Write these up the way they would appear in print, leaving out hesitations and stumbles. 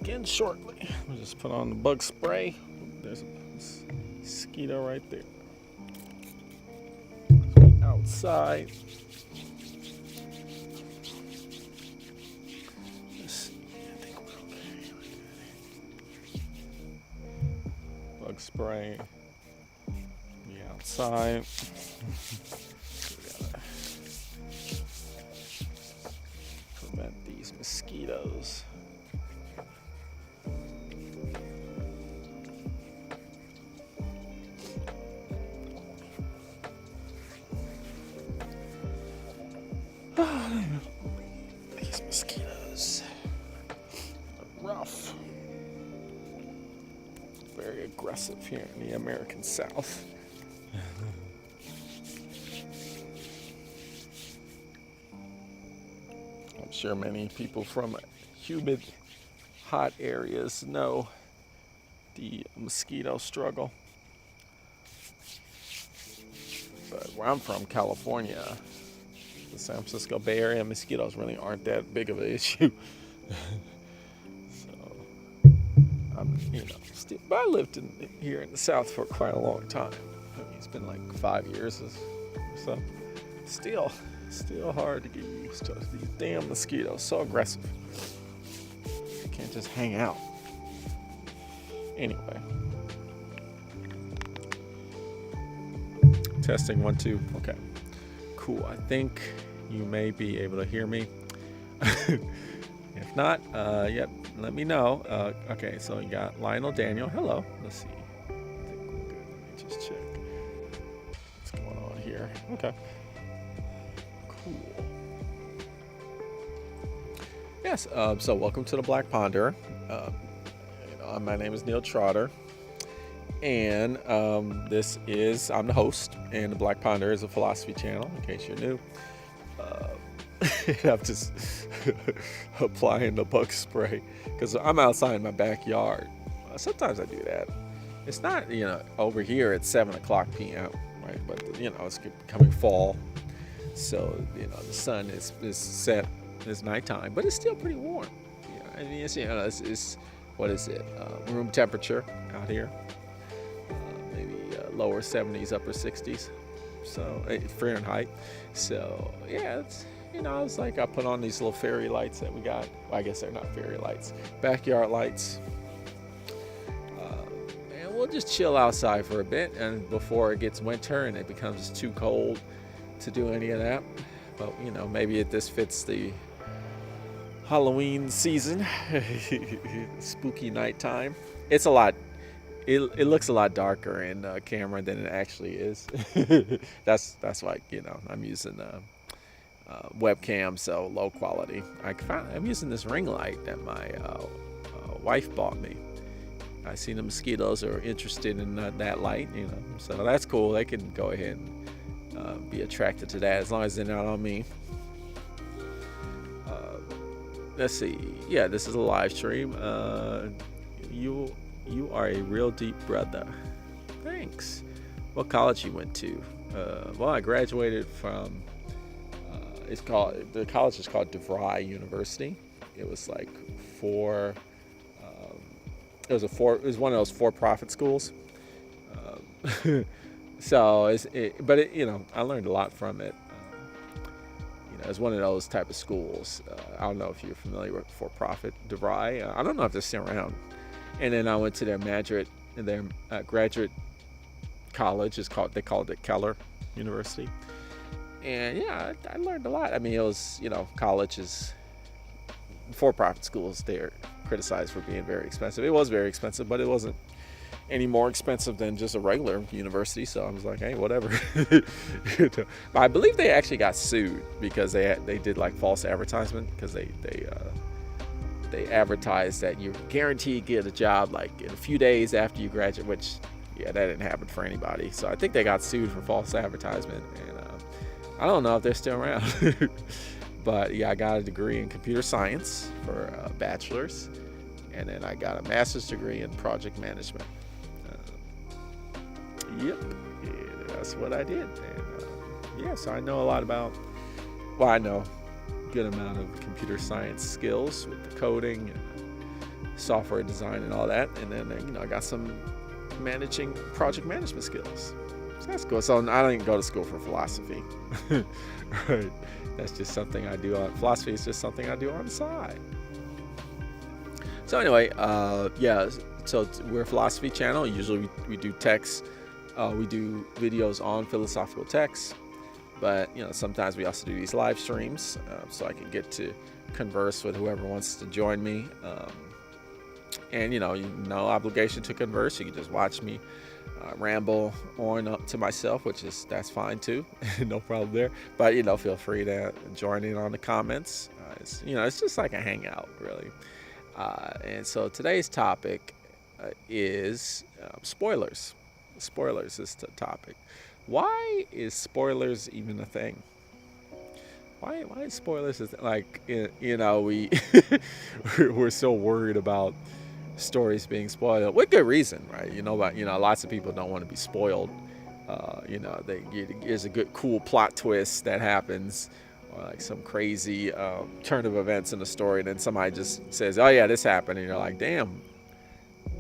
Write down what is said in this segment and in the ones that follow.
again shortly. We'll just put on the bug spray. There's a mosquito right there. Outside. Let's see. I think we're okay. Bug spray. Be outside. Prevent these mosquitoes. These mosquitoes are rough. Very aggressive here in the American South. I'm sure many people from humid, hot areas know the mosquito struggle. But where I'm from, California, the San Francisco Bay Area, mosquitoes really aren't that big of an issue. So, but I lived here in the South for quite a long time. I mean, it's been like 5 years or so. Still hard to get used to. These damn mosquitoes, so aggressive. You can't just hang out. Anyway. Testing 1, 2. Okay. Cool. I think you may be able to hear me. If not, yep, let me know. Okay, so you got Lionel Daniel. Hello. Let's see. I think we're good. Let me just check what's going on here. Okay. Cool. Yes, so welcome to the Black Ponder. My name is Neil Trotter. And I'm the host, and the Black Ponder is a philosophy channel, in case you're new. I'm just applying the bug spray because I'm outside in my backyard. Sometimes I do that. It's not, over here at 7 o'clock p.m., right? But, it's becoming fall. So, the sun is set, it's nighttime, but it's still pretty warm. I mean, it's what is it? Room temperature out here. Lower 70s, upper 60s, so Fahrenheit. So yeah, it's it's like I put on these little fairy lights that we got. Well, I guess they're not fairy lights, backyard lights, and we'll just chill outside for a bit, and before it gets winter and it becomes too cold to do any of that. But maybe this fits the Halloween season, spooky nighttime. It's a lot. It looks a lot darker in camera than it actually is. That's why I'm using webcam, so low quality. I'm using this ring light that my wife bought me. I seen the mosquitoes are interested in that light, so that's cool. They can go ahead and be attracted to that as long as they're not on me. Let's see. Yeah, this is a live stream. You are a real deep brother. Thanks. What college you went to? Well, I graduated from. The college is called DeVry University. It was like it was one of those for-profit schools. So I learned a lot from it. It's one of those type of schools. I don't know if you're familiar with for-profit DeVry. I don't know if they're still around. And then I went to their graduate college. They called it Keller University. And yeah, I learned a lot. I mean, it was, colleges, for-profit schools, they're criticized for being very expensive. It was very expensive, but it wasn't any more expensive than just a regular university. So I was like, hey, whatever. But I believe they actually got sued because they did like false advertisement because they advertised that you're guaranteed to get a job like in a few days after you graduate, which, yeah, that didn't happen for anybody. So I think they got sued for false advertisement, and I don't know if they're still around. But yeah, I got a degree in computer science for a bachelor's, and then I got a master's degree in project management. Yep, yeah, that's what I did. And so I know a lot about, I know a good amount of computer science skills with the coding and software design and all that. And then, I got some project management skills. So that's cool. So I don't even go to school for philosophy. Right. That's just something I do. Philosophy is just something I do on the side. So anyway, so we're a philosophy channel. Usually we do texts. We do videos on philosophical texts. But, sometimes we also do these live streams, so I can get to converse with whoever wants to join me. And, no obligation to converse. You can just watch me ramble on up to myself, that's fine too. No problem there. But, feel free to join in on the comments. It's just like a hangout, really. And so today's topic is spoilers. Spoilers is the topic. Why is spoilers even a thing? Why is spoilers like, we're so worried about stories being spoiled with good reason, right? Lots of people don't want to be spoiled. There's a good cool plot twist that happens, or like some crazy turn of events in the story, and then somebody just says, "Oh yeah, this happened," and you're like, "Damn,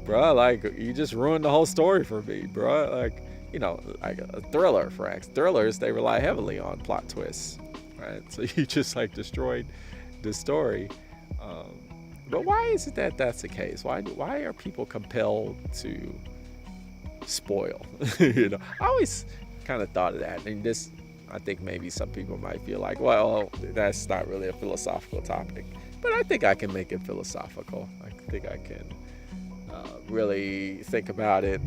bruh, like you just ruined the whole story for me, bruh." Like, like a thriller, thrillers, they rely heavily on plot twists, right? So you just like destroyed the story. But why is it that that's the case? Why are people compelled to spoil? I always kind of thought of that. And I think maybe some people might feel like, well, that's not really a philosophical topic. But I think I can make it philosophical. I think I can really think about it.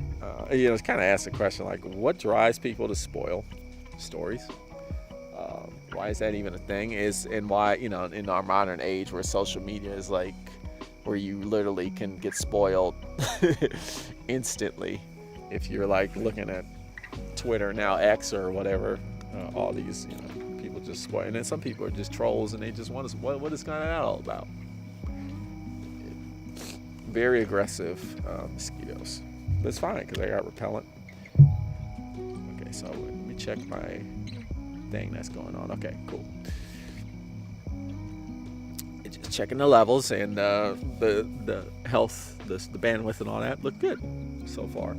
It's kind of ask the question, like, what drives people to spoil stories? Why is that even a thing? And why, in our modern age where social media is like, where you literally can get spoiled instantly if you're like looking at Twitter, now X or whatever, all these, people just spoil. And then some people are just trolls and they just want to, what is kind of that all about? Very aggressive mosquitoes. But it's fine because I got repellent. Okay, so let me check my thing that's going on. Okay, cool. Just checking the levels, and the health, the bandwidth and all that look good so far.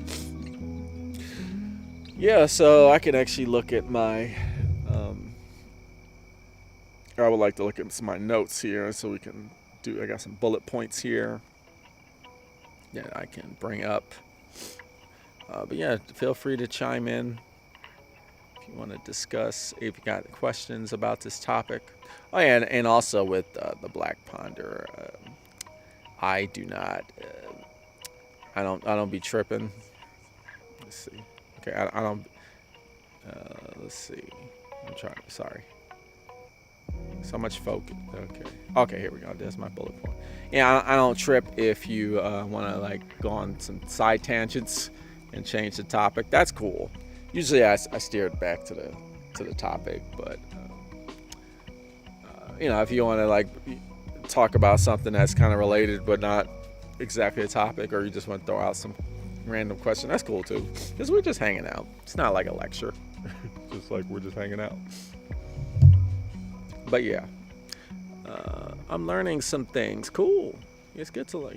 Yeah, so I can actually look at my I would like to look at some of my notes here, so we can I got some bullet points here that I can bring up. But yeah, feel free to chime in if you want to discuss, if you got questions about this topic. Oh yeah, and also with the Black Ponder, I do not, I don't be tripping. Let's see. Okay, I don't. Let's see. I'm trying. Sorry. So much focus. Okay, here we go. There's my bullet point. Yeah, I don't trip if you want to like go on some side tangents and change the topic. That's cool. Usually I steer it back to the topic, but if you want to like talk about something that's kind of related but not exactly the topic, or you just want to throw out some random question, that's cool too, because we're just hanging out. It's not like a lecture. Just like we're just hanging out. But yeah, I'm learning some things. Cool. It's good to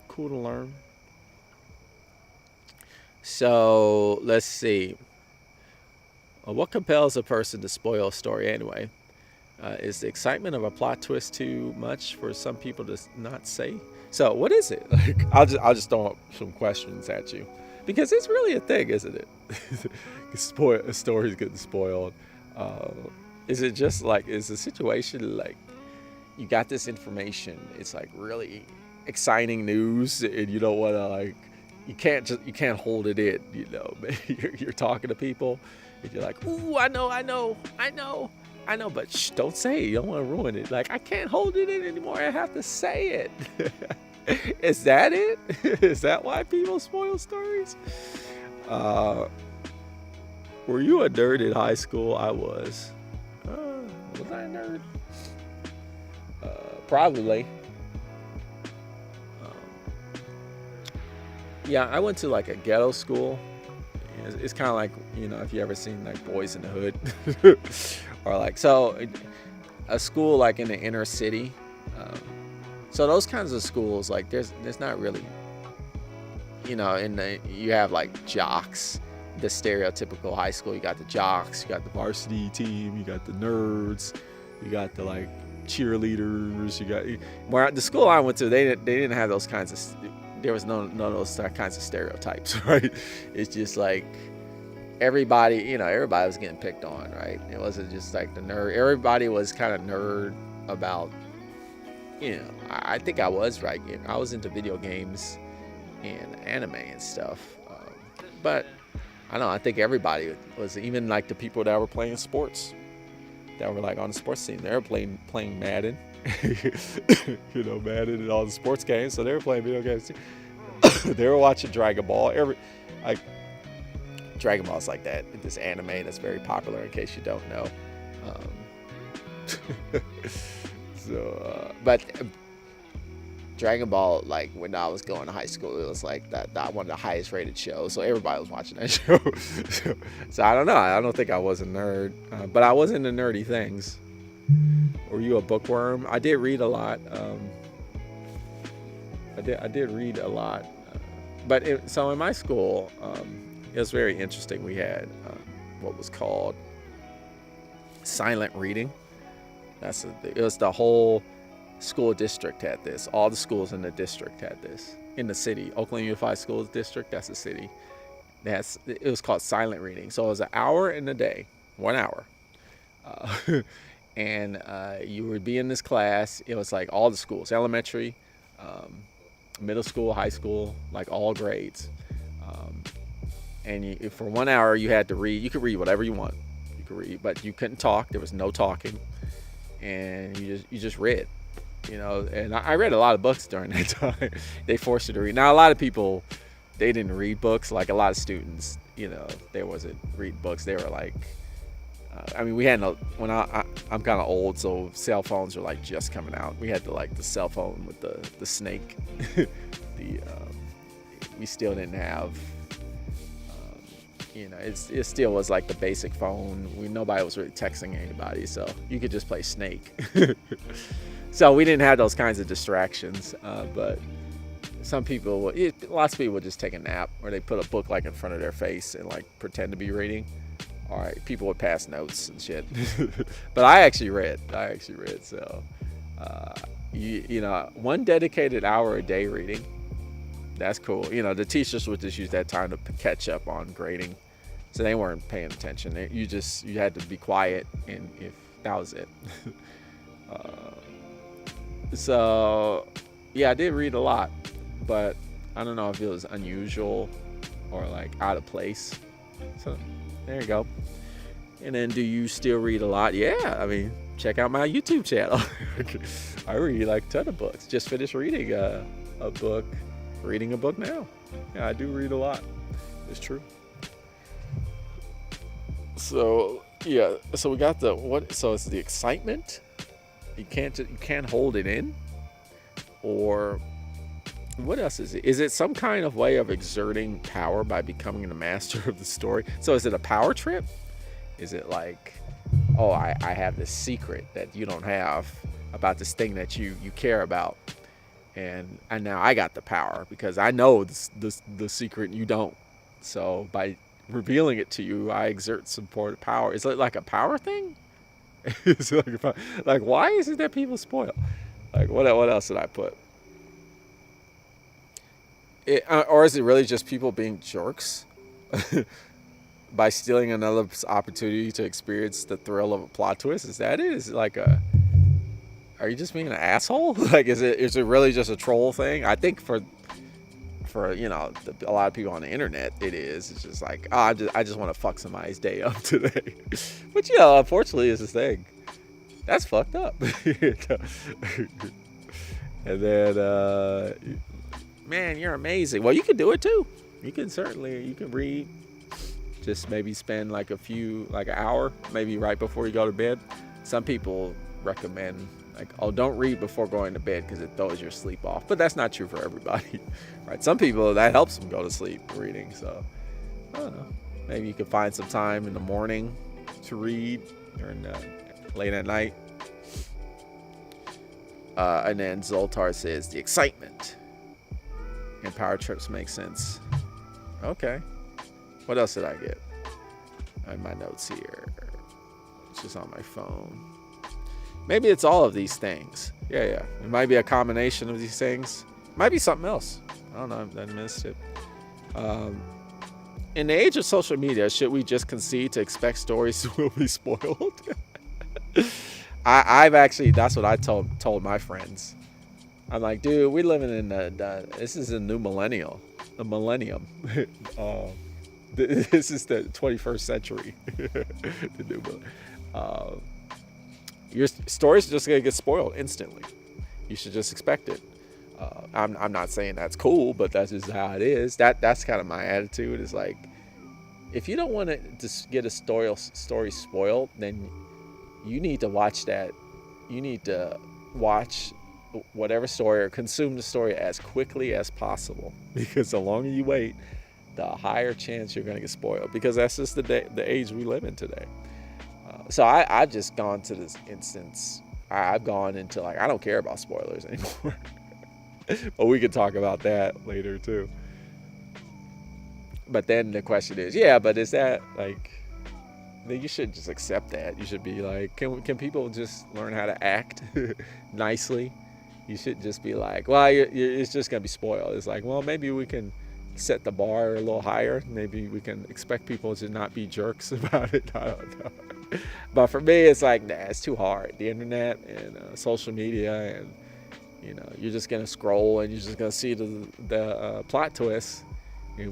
cool to learn. So let's see. What compels a person to spoil a story anyway? Is the excitement of a plot twist too much for some people to not say? So what is it? Like, I'll just throw up some questions at you, because it's really a thing, isn't it? Stories getting spoiled. Is it just like, is the situation like you got this information, it's like really exciting news, and you don't want to like, you can't hold it in, you're talking to people and you're like, ooh, I know, but shh, don't say it. You don't want to ruin it. Like, I can't hold it in anymore. I have to say it. Is that it? Is that why people spoil stories? Were you a nerd in high school? I was. Was I a nerd? Probably. Yeah, I went to like a ghetto school. It's kind of like, if you ever seen like Boys in the Hood, or like, so a school like in the inner city. So those kinds of schools, like there's not really, you have like jocks, the stereotypical high school. You got the jocks, you got the varsity team, you got the nerds, you got the like cheerleaders. You got where the school I went to, they didn't have those kinds of. There was none of those kinds of stereotypes, right? It's just like everybody was getting picked on, right? It wasn't just like the nerd. Everybody was kind of nerd about. I think I was right. I was into video games and anime and stuff, but I don't know. I think everybody was, even like the people that were playing sports, that were like on the sports team. They were playing Madden, Madden and all the sports games. So they were playing video games too. They were watching Dragon Ball. Dragon Ball's like that. This anime that's very popular. In case you don't know. But Dragon Ball, like when I was going to high school, it was like that one of the highest rated shows. So everybody was watching that show. So I don't know. I don't think I was a nerd, but I was into nerdy things. Were you a bookworm? I did read a lot. I did read a lot. So in my school, it was very interesting. We had what was called silent reading. It was the whole school district had this. All the schools in the district had this. In the city, Oakland Unified Schools District, that's the city. It was called silent reading. So it was an hour in a day, 1 hour. And you would be in this class. It was like all the schools, elementary, middle school, high school, like all grades. And for 1 hour, you had to read. You could read whatever you want. You could read, but you couldn't talk. There was no talking. And you just read, and I read a lot of books during that time. They forced you to read. Now, a lot of people, they didn't read books. Like a lot of students, they wasn't reading books. They were like, we had when I'm kind of old, so cell phones were like just coming out. We had the cell phone with the snake. We still didn't have. It still was like the basic phone. Nobody was really texting anybody, so you could just play Snake. So we didn't have those kinds of distractions. But some people, lots of people would just take a nap, or they put a book like in front of their face and like pretend to be reading. All right, people would pass notes and shit. But I actually read. So, one dedicated hour a day reading. That's cool. The teachers would just use that time to catch up on grading. So they weren't paying attention. You had to be quiet, and if that was it. So yeah, I did read a lot, but I don't know if it was unusual or like out of place. So there you go. And then, do you still read a lot? Yeah, check out my YouTube channel. I read like a ton of books. Just finished reading a book. Reading a book now. Yeah, I do read a lot. It's true. So yeah, so we got so it's the excitement. You can't hold it in. Or what else is it? Is it some kind of way of exerting power by becoming the master of the story? So is it a power trip? Is it like, oh, I have this secret that you don't have about this thing that you care about, and now I got the power because I know the secret you don't. So by revealing it to you, I exert some power. Is it like a power thing? Is it like why is it that people spoil? Like what else did I put? Or is it really just people being jerks by stealing another's opportunity to experience the thrill of a plot twist? Is that it? Is it like are you just being an asshole? Like, is it really just a troll thing? I think for a lot of people on the internet, it is. It's just like, oh, I just want to fuck somebody's day up today. But unfortunately, it's this thing. That's fucked up. And then, man, you're amazing. Well, you can do it too. You can read. Just maybe spend like an hour, maybe right before you go to bed. Some people recommend like, oh, don't read before going to bed because it throws your sleep off. But that's not true for everybody, right? Some people, that helps them go to sleep reading. So I don't know. Maybe you could find some time in the morning to read or late at night. And then Zoltar says the excitement. And power trips make sense. Okay. What else did I get? In my notes here. It's just on my phone. Maybe it's all of these things. Yeah. It might be a combination of these things. Might be something else. I don't know. I missed it. In the age of social media, should we just concede to expect stories will be spoiled? I've actually, that's what I told my friends. I'm like, dude, we're living in this is a new millennium. The millennium. This is the 21st century. The new millennium. Your story's just gonna get spoiled instantly. You should just expect it. I'm not saying that's cool, but that's just how it is. That's kind of my attitude. Is like, if you don't want to just get a story spoiled, then you need to watch that. You need to watch whatever story or consume the story as quickly as possible, because the longer you wait, the higher chance you're going to get spoiled, because that's just the age we live in today. So I've just gone to this instance. I've gone into like, I don't care about spoilers anymore. But we could talk about that later too. But then the question is, but is that like, then you should just accept that. You should be like, can people just learn how to act nicely? You should just be like, well, it's just going to be spoiled. It's like, well, maybe we can set the bar a little higher. Maybe we can expect people to not be jerks about it. I don't know. But for me, it's like, nah, it's too hard. The internet and social media, and you're just gonna scroll and you're just gonna see the plot twist. You're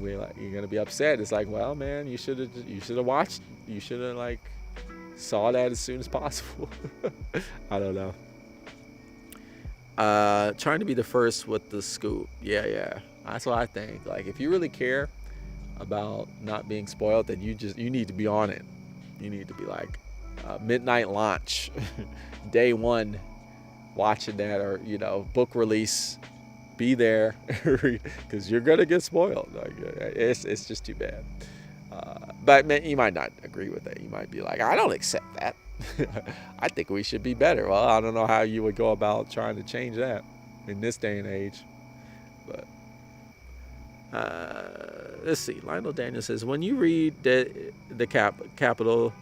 gonna be upset. It's like, well, man, you should have watched. You should have like saw that as soon as possible. I don't know. Trying to be the first with the scoop. Yeah. That's what I think. Like, if you really care about not being spoiled, then you need to be on it. You need to be like midnight launch, day one, watching that, or book release, be there, because you're gonna get spoiled. Like, it's just too bad. But man, you might not agree with that. You might be like, I don't accept that. I think we should be better. Well, I don't know how you would go about trying to change that in this day and age. But let's see. Lionel Daniel says, when you read the Capital,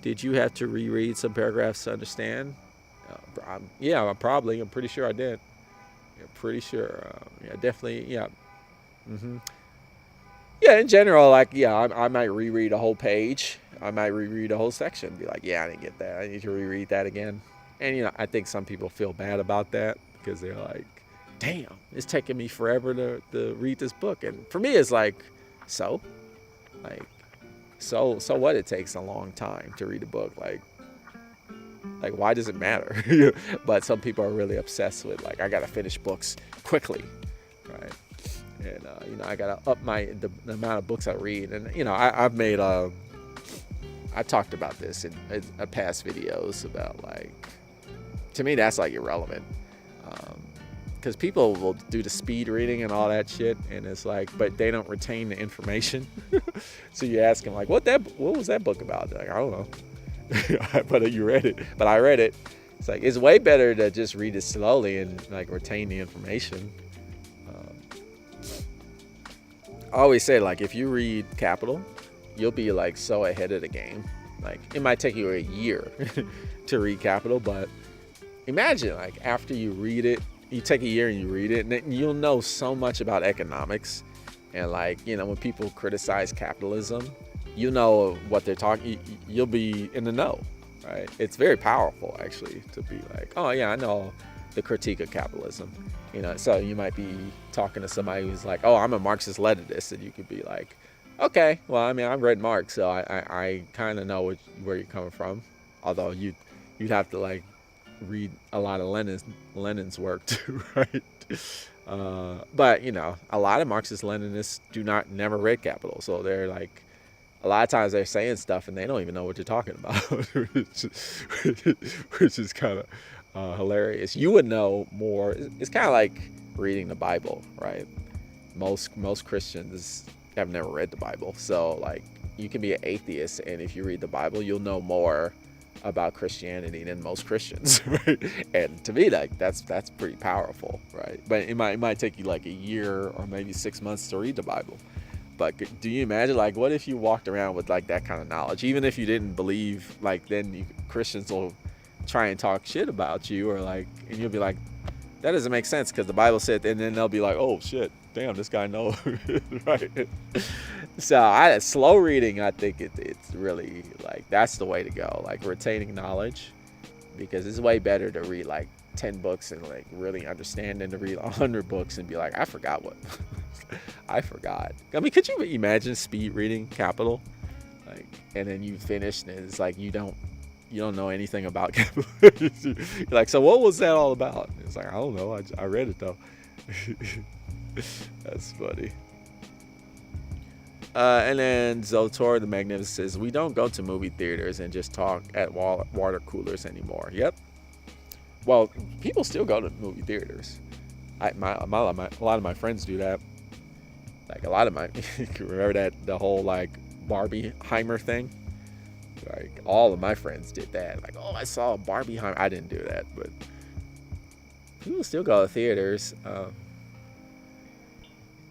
did you have to reread some paragraphs to understand? I'm pretty sure I did. Pretty sure. Definitely. Yeah. Yeah, in general, like, I might reread a whole page. I might reread a whole section. Be like, I didn't get that. I need to reread that again. And, I think some people feel bad about that, because they're like, damn, it's taking me forever to read this book. And for me, it's like, so what? It takes a long time to read a book. Like, why does it matter? But some people are really obsessed with, like, I got to finish books quickly, right? And, I got to up the amount of books I read. And, I've made, I talked about this in past videos about, like, to me, that's, like, irrelevant. Because people will do the speed reading and all that shit. And it's like, but they don't retain the information. So you ask them, like, what was that book about? They're like, I don't know. But you read it. But I read it. It's like, it's way better to just read it slowly and, like, retain the information. I always say, like, if you read Capital, you'll be, like, so ahead of the game. Like, it might take you a year to read Capital, but imagine, like, after you read it, you take a year and you read it, and then you'll know so much about economics. And, like, when people criticize capitalism, you know what they're talking. You'll be in the know, right? It's very powerful, actually, to be like, oh yeah, I know the critique of capitalism. So you might be talking to somebody who's like, oh, I'm a Marxist-Leninist, and you could be like, okay, well, I mean, I've read Marx, so I kind of know where you're coming from. Although you'd have to, like, read a lot of Lenin's work too, right? But a lot of Marxist-Leninists never read Capital, so they're like, a lot of times they're saying stuff and they don't even know what you're talking about, which is kind of hilarious. You would know more. It's kind of like reading the Bible, right? Most Christians have never read the Bible, so, like, you can be an atheist, and if you read the Bible, you'll know more about Christianity than most Christians, right? And to me, like that's pretty powerful, right? But it might take you like a year or maybe 6 months to read the Bible. But do you imagine, like, what if you walked around with like that kind of knowledge? Even if you didn't believe, like, then Christians will try and talk shit about you, or like, and you'll be like, that doesn't make sense because the Bible said, and then they'll be like, oh shit, damn, this guy knows, right? So slow reading, I think it's really like that's the way to go, like retaining knowledge, because it's way better to read like 10 books and like really understand than to read 100 books and be like, I forgot what I forgot. I mean, could you imagine speed reading Capital, like, and then you finish and it's like you don't know anything about Capital. You're like, so what was that all about? It's like, I don't know, I read it though. That's funny. And then Zotor the Magnificent says, we don't go to movie theaters and just talk at water coolers anymore. Yep. Well, people still go to movie theaters. A lot of my friends do that. Like a lot of my, remember that the whole like Barbieheimer thing? Like all of my friends did that. Like, oh, I saw a Barbieheimer. I didn't do that, but people still go to theaters.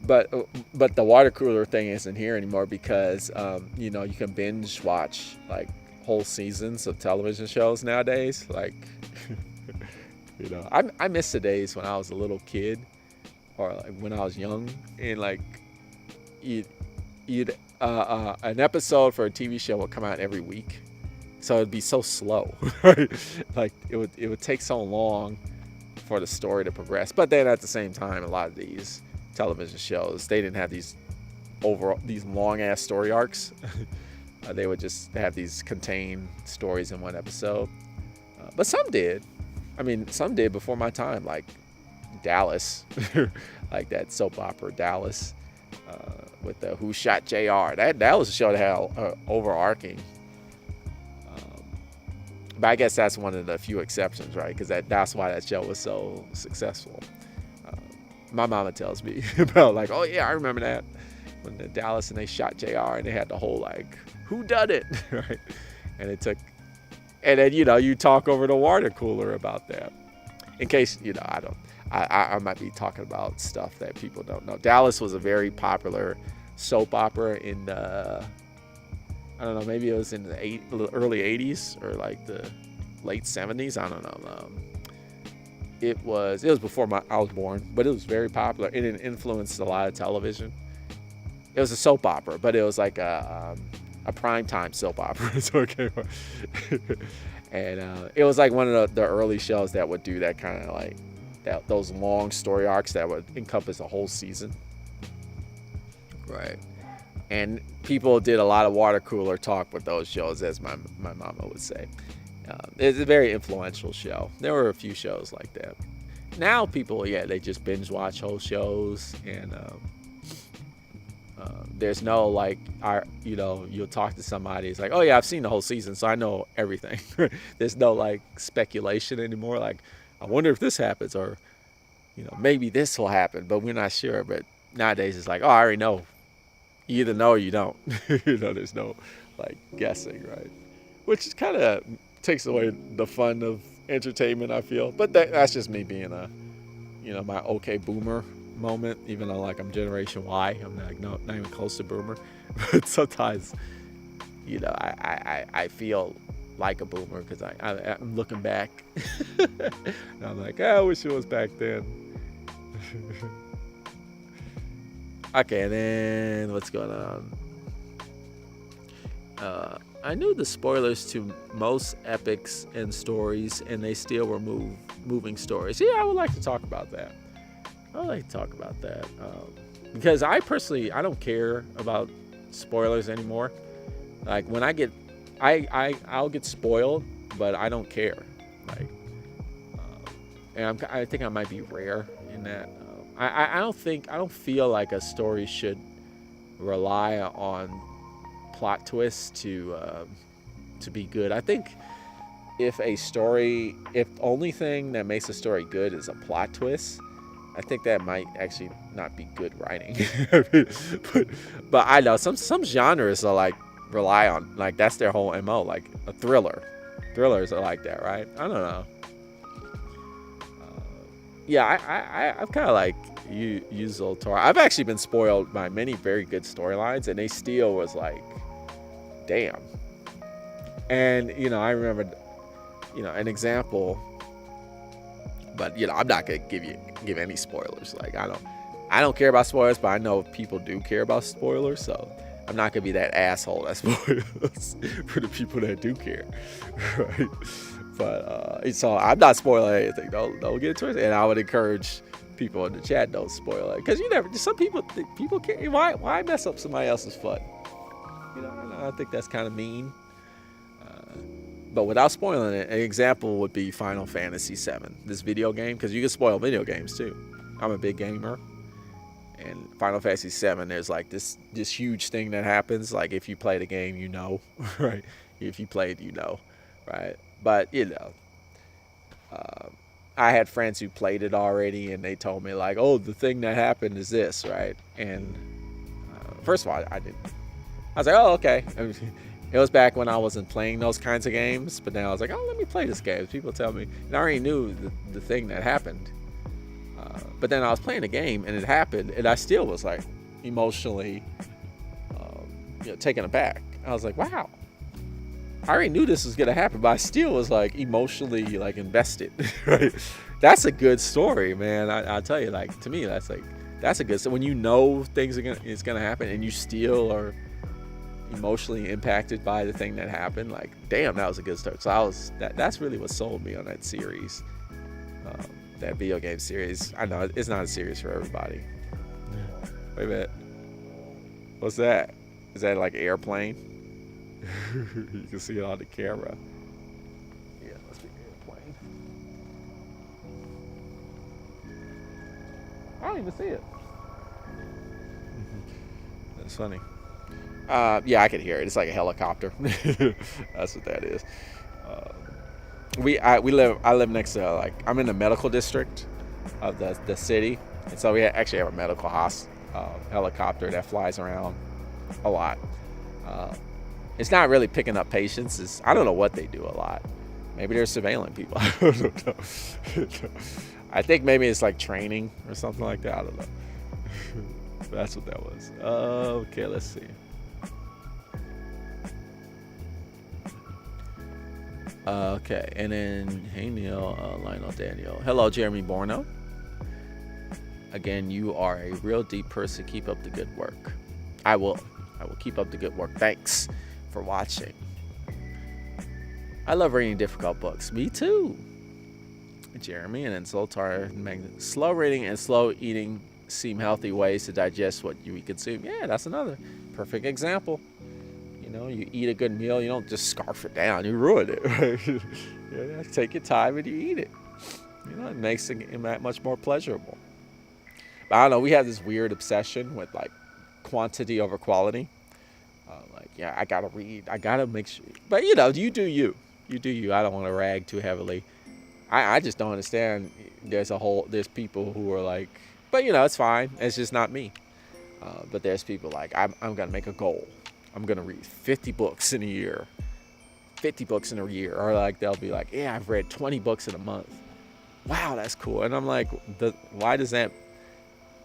But the water cooler thing isn't here anymore because you can binge watch like whole seasons of television shows nowadays. Like I miss the days when I was a little kid, or like when I was young, and like you'd an episode for a TV show would come out every week, so it'd be so slow. Right? Like it would take so long for the story to progress. But then at the same time, a lot of these television shows, they didn't have these long ass story arcs. They would just have these contained stories in one episode. But some did. I mean, some did before my time, like Dallas, like that soap opera Dallas, with the Who Shot JR. That was a show that had overarching. But I guess that's one of the few exceptions, right? Because that's why that show was so successful. My mama tells me about like, oh yeah, I remember that when the Dallas and they shot JR and they had the whole like, who done it, right? And then you talk over the water cooler about that. In case I might be talking about stuff that people don't know. Dallas was a very popular soap opera in the, I don't know, maybe it was in the early 80s or like the late 70s. I don't know. It was before I was born, but it was very popular. It influenced a lot of television. It was a soap opera, but it was like a primetime soap opera. So it came and it was like one of the early shows that would do that kind of like those long story arcs that would encompass a whole season. Right. And people did a lot of water cooler talk with those shows, as my mama would say. It's a very influential show. There were a few shows like that. Now people, they just binge watch whole shows, and there's no like, you'll talk to somebody. It's like, oh yeah, I've seen the whole season, so I know everything. There's no like speculation anymore. Like, I wonder if this happens, or maybe this will happen, but we're not sure. But nowadays it's like, oh, I already know. You either know or you don't. There's no like guessing, right? Which kind of takes away the fun of entertainment, I feel. But that's just me being my okay boomer moment, even though like I'm Generation Y. I'm like not even close to boomer. But sometimes, I feel like a boomer because I'm looking back. And I'm like, I wish it was back then. Okay, and then what's going on? I knew the spoilers to most epics and stories, and they still were moving stories. Yeah, I would like to talk about that. Because I personally, I don't care about spoilers anymore. Like when I'll get spoiled, but I don't care. Like, and I think I might be rare in that. I don't feel like a story should rely on plot twists to be good. I think if the only thing that makes a story good is a plot twist, I think that might actually not be good writing. but I know some genres are like rely on, like that's their whole MO, like a thriller. Thrillers are like that, right? I don't know. Yeah, I've kind of like used Zol Torah. I've actually been spoiled by many very good storylines, and they still was like, damn. And I remember, an example. But I'm not gonna give any spoilers. Like I don't care about spoilers, but I know people do care about spoilers, so I'm not gonna be that asshole that spoils for the people that do care, right? But so I'm not spoiling anything. Don't get twisted. And I would encourage people in the chat, don't spoil it, because some people care. Why mess up somebody else's fun? I don't know. I think that's kind of mean. But without spoiling it, an example would be Final Fantasy VII, this video game, because you can spoil video games too. I'm a big gamer, and Final Fantasy VII, there's like this huge thing that happens. Like if you play the game, right? If you played, right? But I had friends who played it already, and they told me like, oh, the thing that happened is this, right? And first of all, I didn't. I was like, oh, okay. It was back when I wasn't playing those kinds of games, but now I was like, oh, let me play this game. People tell me, and I already knew the thing that happened. But then I was playing the game, and it happened, and I still was like emotionally, taken aback. I was like, wow, I already knew this was gonna happen, but I still was like emotionally like invested. Right? That's a good story, man. I'll tell you, like to me, that's a good. So when it's gonna happen, and you still are emotionally impacted by the thing that happened, like damn, that was a good start. So that's really what sold me on that series, that video game series. I know it's not a series for everybody. Wait a minute, what's that? Is that like airplane? You can see it on the camera. Yeah, must be airplane. I don't even see it. That's funny. Yeah, I can hear it. It's like a helicopter. That's what that is. I live next to I'm in the medical district of the city, and so we actually have a medical helicopter that flies around a lot. It's not really picking up patients. I don't know what they do a lot. Maybe they're surveilling people. I don't know. I think maybe it's like training or something like that. I don't know. That's what that was. Okay, let's see. Okay, and then hey Neil, Lionel Daniel. Hello, Jeremy Borno. Again, you are a real deep person. Keep up the good work. I will keep up the good work. Thanks for watching. I love reading difficult books. Me too. Jeremy, and then Zoltar. Slow reading and slow eating seem healthy ways to digest what you consume. Yeah, that's another perfect example. You eat a good meal, you don't just scarf it down, you ruin it, right? You take your time and you eat it. It makes it much more pleasurable. But I don't know, we have this weird obsession with like quantity over quality. I gotta read, I gotta make sure. But you do you. You do you. I don't want to rag too heavily. I just don't understand. There's people who are like, but it's fine. It's just not me. But there's people like, I'm gonna make a goal. I'm going to read 50 books in a year. 50 books in a year. Or like they'll be like, yeah, I've read 20 books in a month. Wow, that's cool. And I'm like, why does that...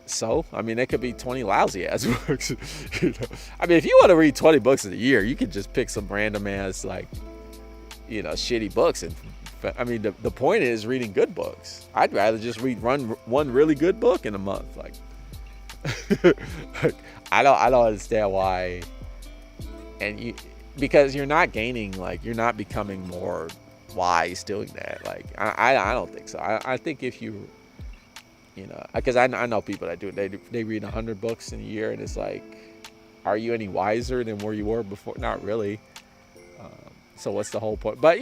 So? I mean, there could be 20 lousy-ass books. I mean, if you want to read 20 books in a year, you could just pick some random-ass, shitty books. And I mean, the point is reading good books. I'd rather just read one really good book in a month. I don't understand why... And because you're not gaining, you're not becoming more wise doing that. I don't think so. I think if you, because I know people that do it. They read 100 books in a year, and it's like, are you any wiser than where you were before? Not really. So what's the whole point? But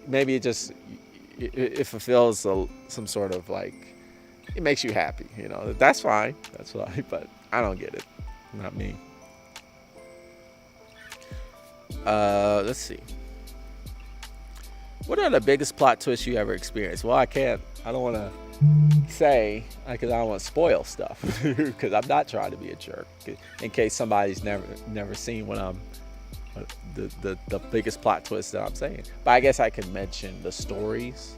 maybe it fulfills some sort of it makes you happy. That's fine. That's fine. But I don't get it. Not me. Let's see. What are the biggest plot twists you ever experienced? Well, I don't want to say, because I don't want to spoil stuff, because I'm not trying to be a jerk, in case somebody's never seen what the biggest plot twist that I'm saying. But I guess I can mention the stories.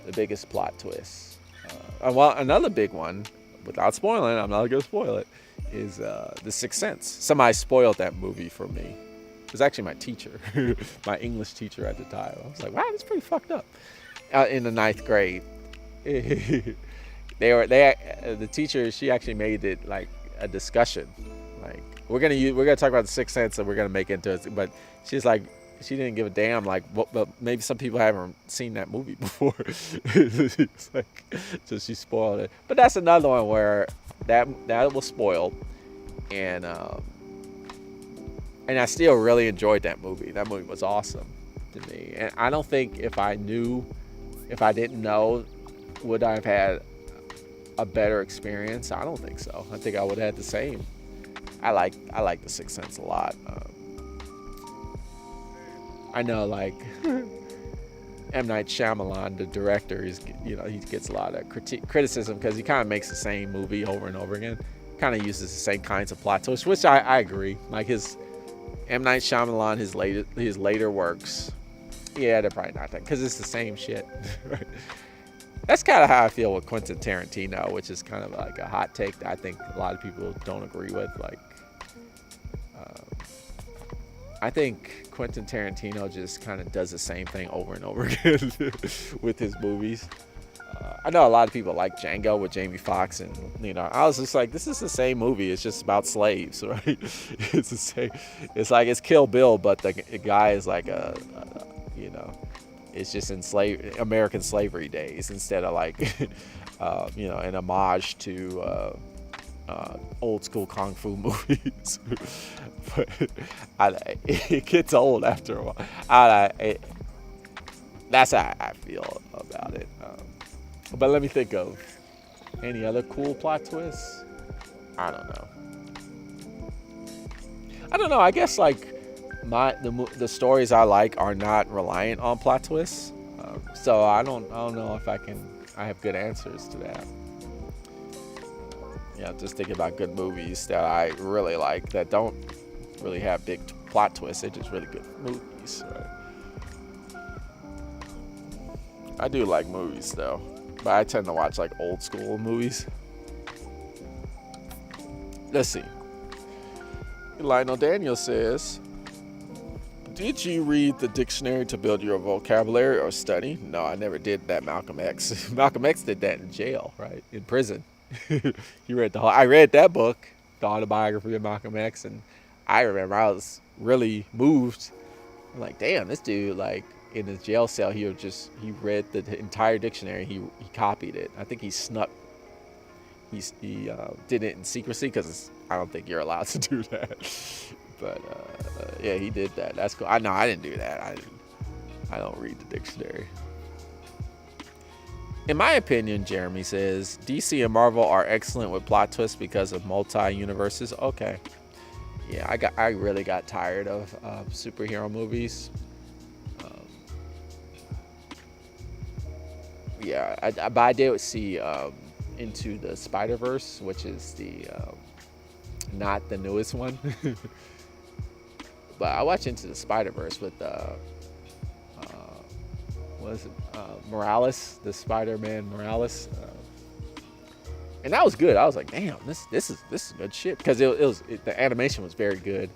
The biggest plot twist. Well, another big one, without spoiling, I'm not gonna spoil it, is The Sixth Sense. Somebody spoiled that movie for me. It was actually my teacher, my English teacher at the time. I was like, wow, that's pretty fucked up. In the ninth grade, the teacher, she actually made it like a discussion. Like we're gonna talk about The Sixth Sense and we're gonna make it into it. But she's like, she didn't give a damn. Like, but maybe some people haven't seen that movie before. So she spoiled it. But that's another one where that was spoiled, and I still really enjoyed that movie. That movie was awesome to me. And I don't think if I didn't know, would I have had a better experience? I don't think so. I think I would have had the same. I like The Sixth Sense a lot. I know, like M. Night Shyamalan, the director, he gets a lot of criticism because he kind of makes the same movie over and over again. Kind of uses the same kinds of plot twists, which I agree. Like his M. Night Shyamalan, his later works, yeah, they're probably not that, because it's the same shit. Right? That's kind of how I feel with Quentin Tarantino, which is kind of like a hot take that I think a lot of people don't agree with. Like, I think Quentin Tarantino just kind of does the same thing over and over again with his movies. I know a lot of people like Django with Jamie Foxx, and I was just like, this is the same movie. It's just about slaves, right? It's the same. It's like it's Kill Bill, but the guy is like it's just in American slavery days instead of like, an homage to old school kung fu movies. But it gets old after a while. That's how I feel about it. But let me think of any other cool plot twists. I don't know. I guess like the stories I like are not reliant on plot twists. So I don't know if I have good answers to that. Just thinking about good movies that I really like that don't really have big plot twists. They're just really good movies. Right? I do like movies though, but I tend to watch like old school movies. Let's see. Lionel Daniel says, did you read the dictionary to build your vocabulary or study? No, I never did that, Malcolm X. Malcolm X did that in jail, right? In prison. I read that book, The Autobiography of Malcolm X, and I remember I was really moved. I'm like, damn, this dude, like, in his jail cell, he read the entire dictionary. He copied it. I think he did it in secrecy because I don't think you're allowed to do that. But yeah, he did that. That's cool. I didn't do that. I don't read the dictionary. In my opinion, Jeremy says, DC and Marvel are excellent with plot twists because of multi-universes. Okay. Yeah, I really got tired of superhero movies. But I did see Into the Spider-Verse, which is the not the newest one. But I watched Into the Spider-Verse with Morales, the Spider-Man Morales, and that was good. I was like, damn, this is good shit, because the animation was very good,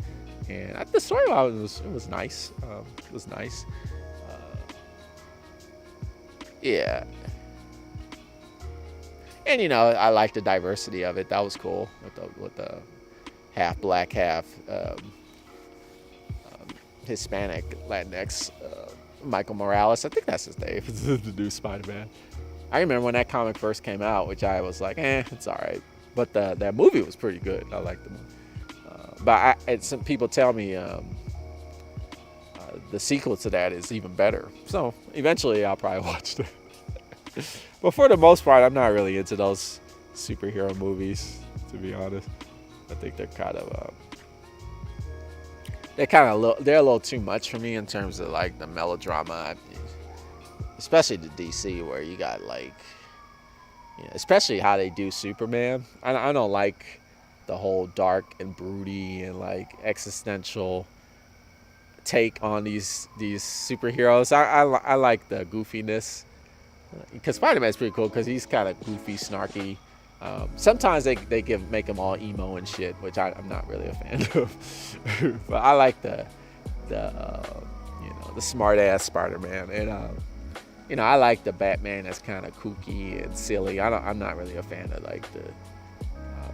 and the storyline was nice. It was nice. Yeah, and I like the diversity of it. That was cool with the half black, half Hispanic Latinx. Michael Morales, I think that's his name, the new Spider-Man. I remember when that comic first came out, which I was like, it's all right. But that movie was pretty good. I liked the movie. But some people tell me the sequel to that is even better. So eventually I'll probably watch that. But for the most part, I'm not really into those superhero movies, to be honest. I think they're kind of... they're a little too much for me in terms of like the melodrama, especially the DC, where you got like, especially how they do Superman. I don't like the whole dark and broody and like existential take on these superheroes. I like the goofiness because Spider-Man's pretty cool because he's kind of goofy, snarky. Sometimes they make him all emo and shit, which I'm not really a fan of. But I like the smart ass Spider-Man, and I like the Batman that's kind of kooky and silly. I'm not really a fan of like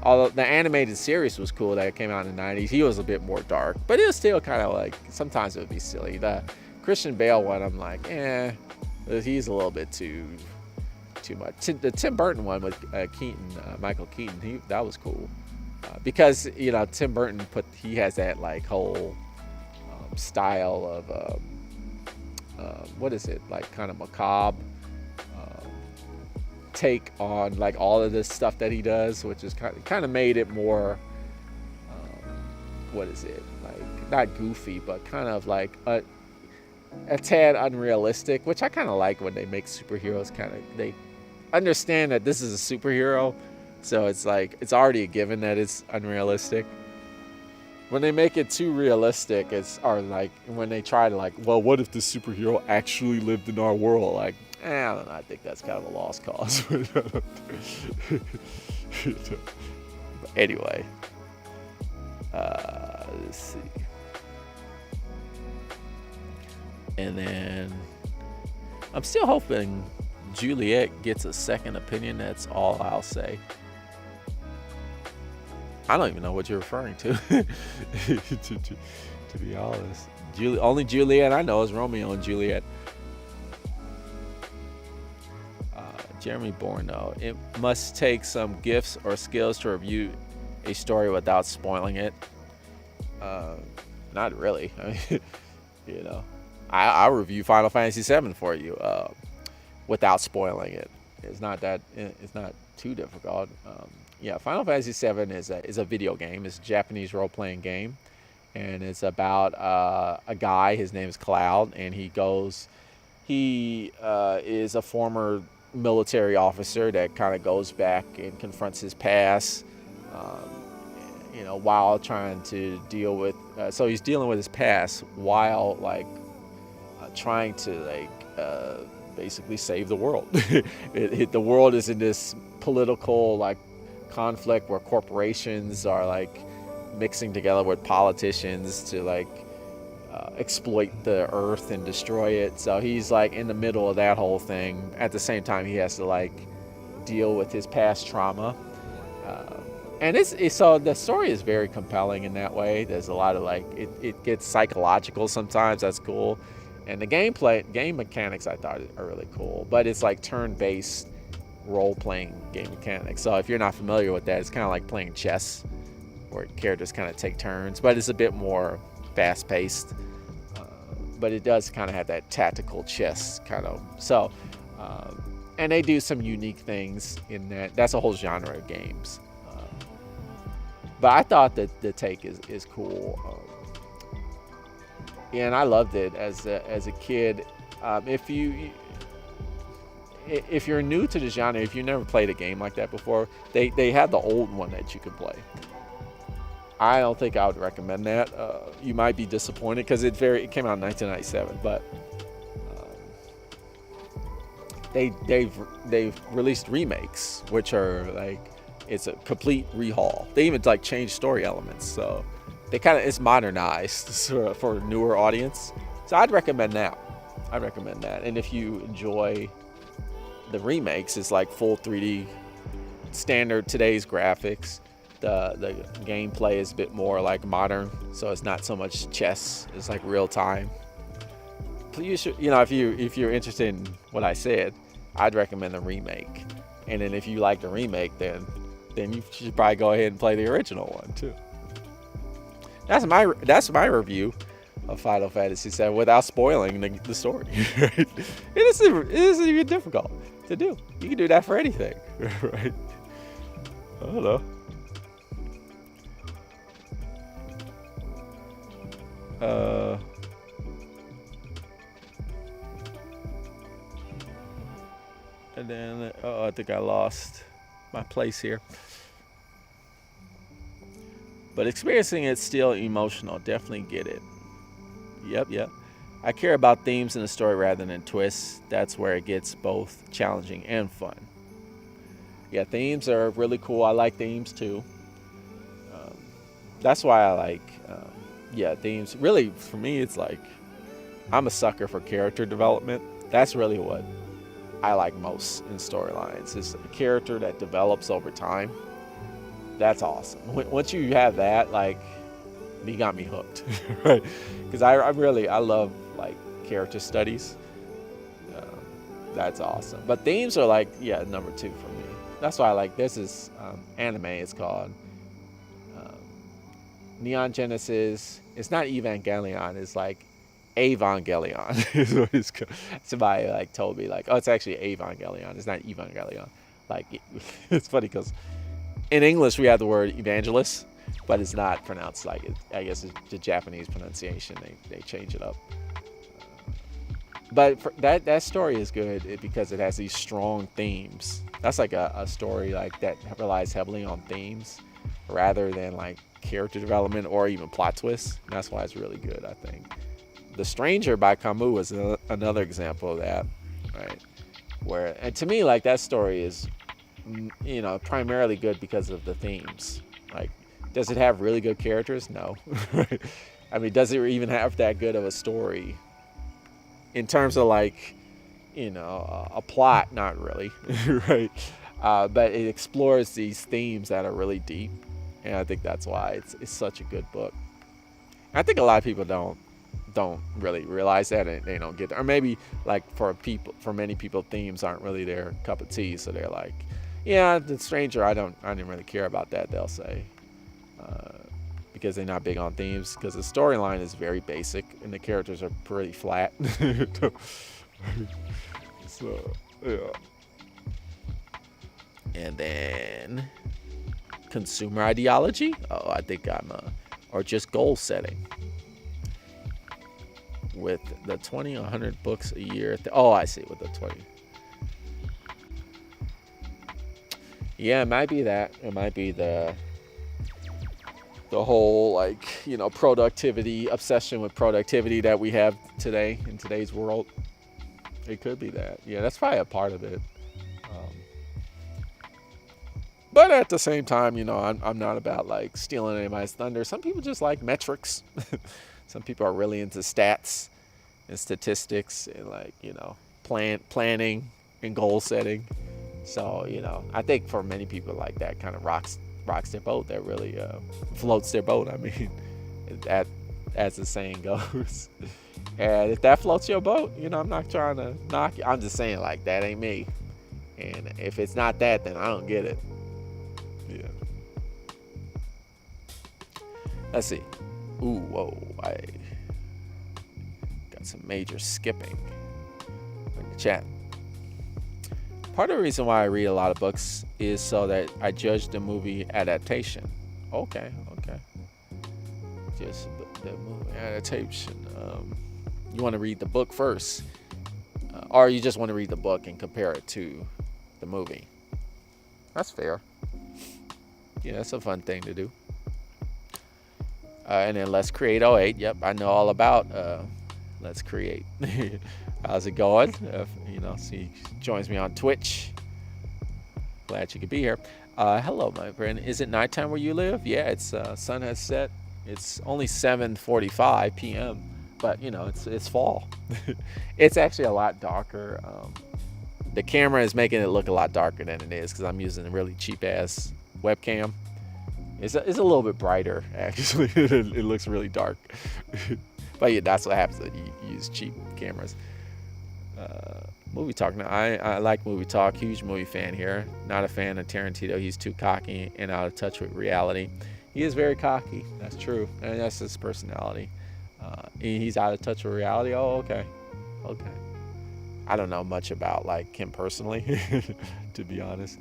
although the animated series was cool that came out in the 90s. He was a bit more dark, but it was still kind of like sometimes it would be silly. The Christian Bale one, I'm like, he's a little bit too much. The Tim Burton one with Michael Keaton, that was cool because Tim Burton he has that like whole style of what is it, like kind of macabre take on like all of this stuff that he does, which is kind of made it more what is it, like not goofy but kind of like a tad unrealistic, which I kind of like when they make superheroes they understand that this is a superhero, so it's like it's already a given that it's unrealistic. When they make it too realistic, or like when they try to like, well, what if the superhero actually lived in our world? Like, I don't know. I think that's kind of a lost cause. But anyway, let's see. And then I'm still hoping Juliet gets a second opinion. That's all I'll say. I don't even know what you're referring to, to be honest. Only Juliet I know is Romeo and Juliet. Jeremy Borno. It must take some gifts or skills to review a story without spoiling it. Not really. I mean, I'll review Final Fantasy VII for you without spoiling it. It's not too difficult. Final Fantasy VII is a video game. It's a Japanese role-playing game, and it's about a guy. His name is Cloud, and he is a former military officer that kind of goes back and confronts his past, while trying to deal with. So he's dealing with his past while trying to basically save the world. The world is in this political conflict where corporations are mixing together with politicians to exploit the earth and destroy it. So he's in the middle of that whole thing. At the same time, he has to deal with his past trauma. And so the story is very compelling in that way. There's a lot of it gets psychological sometimes. That's cool. And the game mechanics I thought are really cool. But it's turn-based role-playing game mechanics. So if you're not familiar with that, it's kind of like playing chess, where characters kind of take turns, but it's a bit more fast-paced. But it does kind of have that tactical chess kind of. So, and they do some unique things in that. That's a whole genre of games. But I thought that the take is cool. And I loved it as a kid. If you're new to the genre, if you've never played a game like that before, they have the old one that you can play. I don't think I would recommend that. You might be disappointed because it came out in 1997, but they've released remakes, which are it's a complete rehaul. They even change story elements, so it's modernized for a newer audience. So I'd recommend that. And if you enjoy the remakes, it's full 3D, standard today's graphics. The gameplay is a bit more modern, so it's not so much chess. It's real time. You should, if you're interested in what I said, I'd recommend the remake. And then if you like the remake, then you should probably go ahead and play the original one too. That's my review of Final Fantasy VII without spoiling the story. Right? It isn't even difficult to do. You can do that for anything, right? I don't know. And then I think I lost my place here. But experiencing it's still emotional. Definitely get it. Yep. I care about themes in the story rather than twists. That's where it gets both challenging and fun. Yeah, themes are really cool. I like themes too. Um, that's why I like, themes. Really, for me, it's like I'm a sucker for character development. That's really what I like most in storylines. Is a character that develops over time. That's awesome. Once you have that, like, you got me hooked, right? Because I love like character studies. Um, that's awesome. But themes are like, number two for me. That's why I like this is anime. It's called um, Neon Genesis. It's not Evangelion. It's like Evangelion. Is what it's called. Somebody like told me like, oh, it's actually Evangelion. It's not Evangelion. Like it's funny because in English we have the word evangelist, but it's not pronounced like it. I guess it's the Japanese pronunciation. They change it up. But that story is good because it has these strong themes. That's like a story like that relies heavily on themes rather than like character development or even plot twists. And that's why it's really good, I think. The Stranger by Camus is another example of that, right? Where, and to me, like that story is, primarily good because of the themes. Like, does it have really good characters? No. I mean, does it even have that good of a story? In terms of like, a plot, not really, right? But it explores these themes that are really deep, and I think that's why it's such a good book. I think a lot of people don't really realize that, and they don't get that. Or maybe like for many people, themes aren't really their cup of tea, so they're like, yeah, The Stranger, I didn't really care about that. They'll say. Because they're not big on themes, because the storyline is very basic and the characters are pretty flat. So, yeah. And then consumer ideology. Oh, I think or just goal setting. With the 20 or 100 books a year. I see, with the 20. Yeah, it might be that. It might be the whole like productivity obsession with productivity that we have today in today's world. It could be that. Yeah, that's probably a part of it. But at the same time, I'm not about like stealing anybody's thunder. Some people just like metrics. Some people are really into stats and statistics and like planning and goal setting. So I think for many people like that kind of rocks their boat. That really floats their boat. I mean, that, as the saying goes. And if that floats your boat, I'm not trying to knock you. I'm just saying like that ain't me. And if it's not that, then I don't get it. Yeah. Let's see. Ooh, whoa! I got some major skipping in the chat. Part of the reason why I read a lot of books is so that I judge the movie adaptation. Okay. Just the movie adaptation. You want to read the book first, or you just want to read the book and compare it to the movie. That's fair. Yeah, that's a fun thing to do. And then Let's Create 08. Yep, I know all about Let's Create. How's it going? She joins me on Twitch. Glad you could be here. Hello, my friend. Is it nighttime where you live? Yeah, it's sun has set. It's only 7:45 p.m., but it's fall. It's actually a lot darker. The camera is making it look a lot darker than it is because I'm using a really cheap ass webcam. It's a little bit brighter actually. It looks really dark. But yeah, that's what happens when you use cheap cameras. Movie talk. Now, I like movie talk. Huge movie fan here. Not a fan of Tarantino. He's too cocky and out of touch with reality. He is very cocky. That's true. And that's his personality. He's out of touch with reality. Oh, okay. I don't know much about like him personally, to be honest.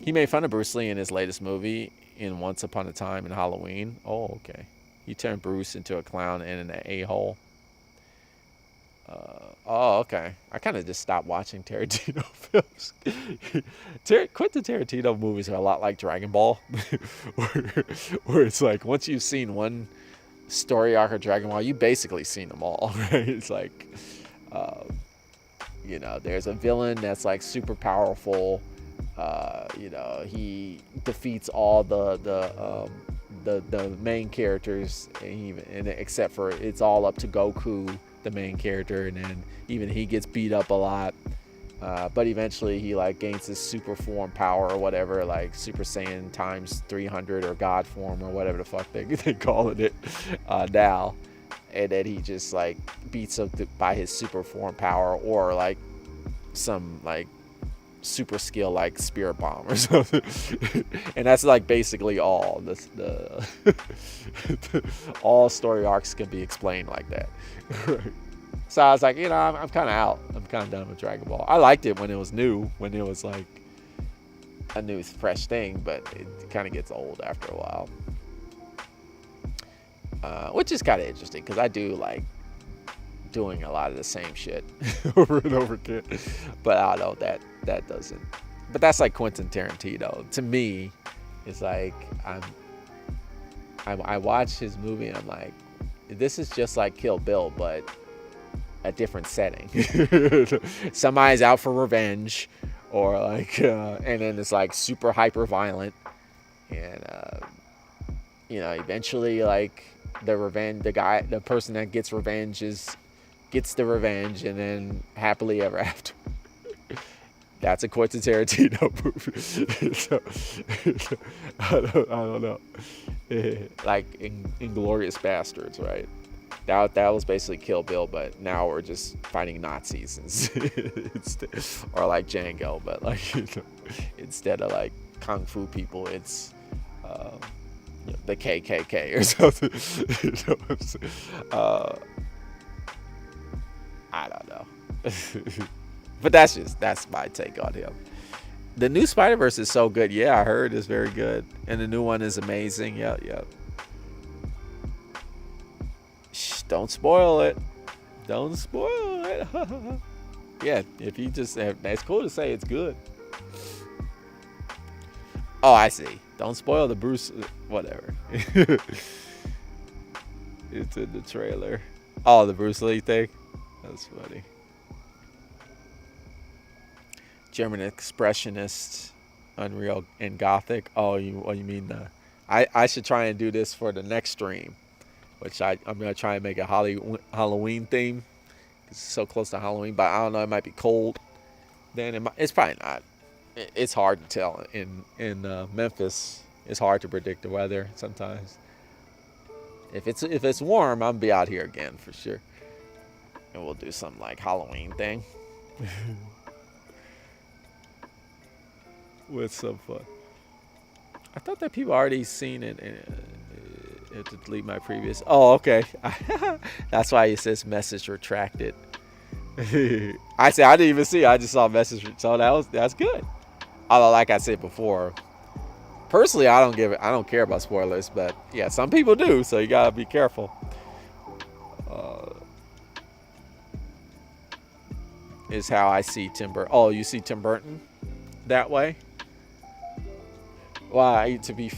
He made fun of Bruce Lee in his latest movie in Once Upon a Time in Halloween. Oh, okay. He turned Bruce into a clown and an a-hole. Oh, okay. I kind of just stopped watching Tarantino films. Quentin Tarantino movies are a lot like Dragon Ball, where, where it's like once you've seen one story arc of Dragon Ball, you basically seen them all, right? It's like, uh, there's a villain that's like super powerful. He defeats all the main characters, and except for it's all up to Goku, the main character, and then even he gets beat up a lot. But eventually he like gains his super form power or whatever, like Super Saiyan times 300 or God form or whatever the fuck they calling it now. And then he just like beats up by his super form power or like some like super skill like spirit bomb or something. And that's like basically all all story arcs can be explained like that. So I was like, I'm kind of out. I'm kind of done with Dragon Ball. I liked it when it was new, when it was like a new fresh thing, but it kind of gets old after a while. Which is kind of interesting because I do like doing a lot of the same shit over and over again. But I don't know, that doesn't. But that's like Quentin Tarantino. To me, it's like I watch his movie and I'm like, this is just like Kill Bill, but a different setting. Somebody's out for revenge, or like, and then it's like super hyper violent, and eventually like the person that gets revenge gets the revenge, and then happily ever after. That's a Quentin Tarantino movie. So, I don't know. Like Inglourious Bastards, right? That was basically Kill Bill, but now we're just fighting Nazis or like Django, but like instead of like kung fu people, it's the KKK or something. I don't know. But that's my take on him. The new Spider-Verse is so good. Yeah, I heard it's very good. And the new one is amazing. Yeah. Shh, don't spoil it. Don't spoil it. Yeah, if you just... It's cool to say it's good. Oh, I see. Don't spoil the Bruce... Whatever. It's in the trailer. Oh, the Bruce Lee thing? That's funny. German Expressionist, Unreal, and Gothic. Oh, you mean the... I should try and do this for the next stream, which I'm going to try and make a Halloween theme. It's so close to Halloween, but I don't know, it might be cold. Then it's probably not. It's hard to tell. In Memphis, it's hard to predict the weather sometimes. If it's warm, I'll be out here again for sure. And we'll do some like Halloween thing. With some fun. I thought that people already seen it and to delete my previous. Oh, okay. That's why it says message retracted. I didn't even see it. I just saw message. So that's good. Although, like I said before, personally, I don't care about spoilers, but yeah, some people do. So you gotta be careful. Is how I see Tim Burton. Oh, you see Tim Burton that way? Well, to be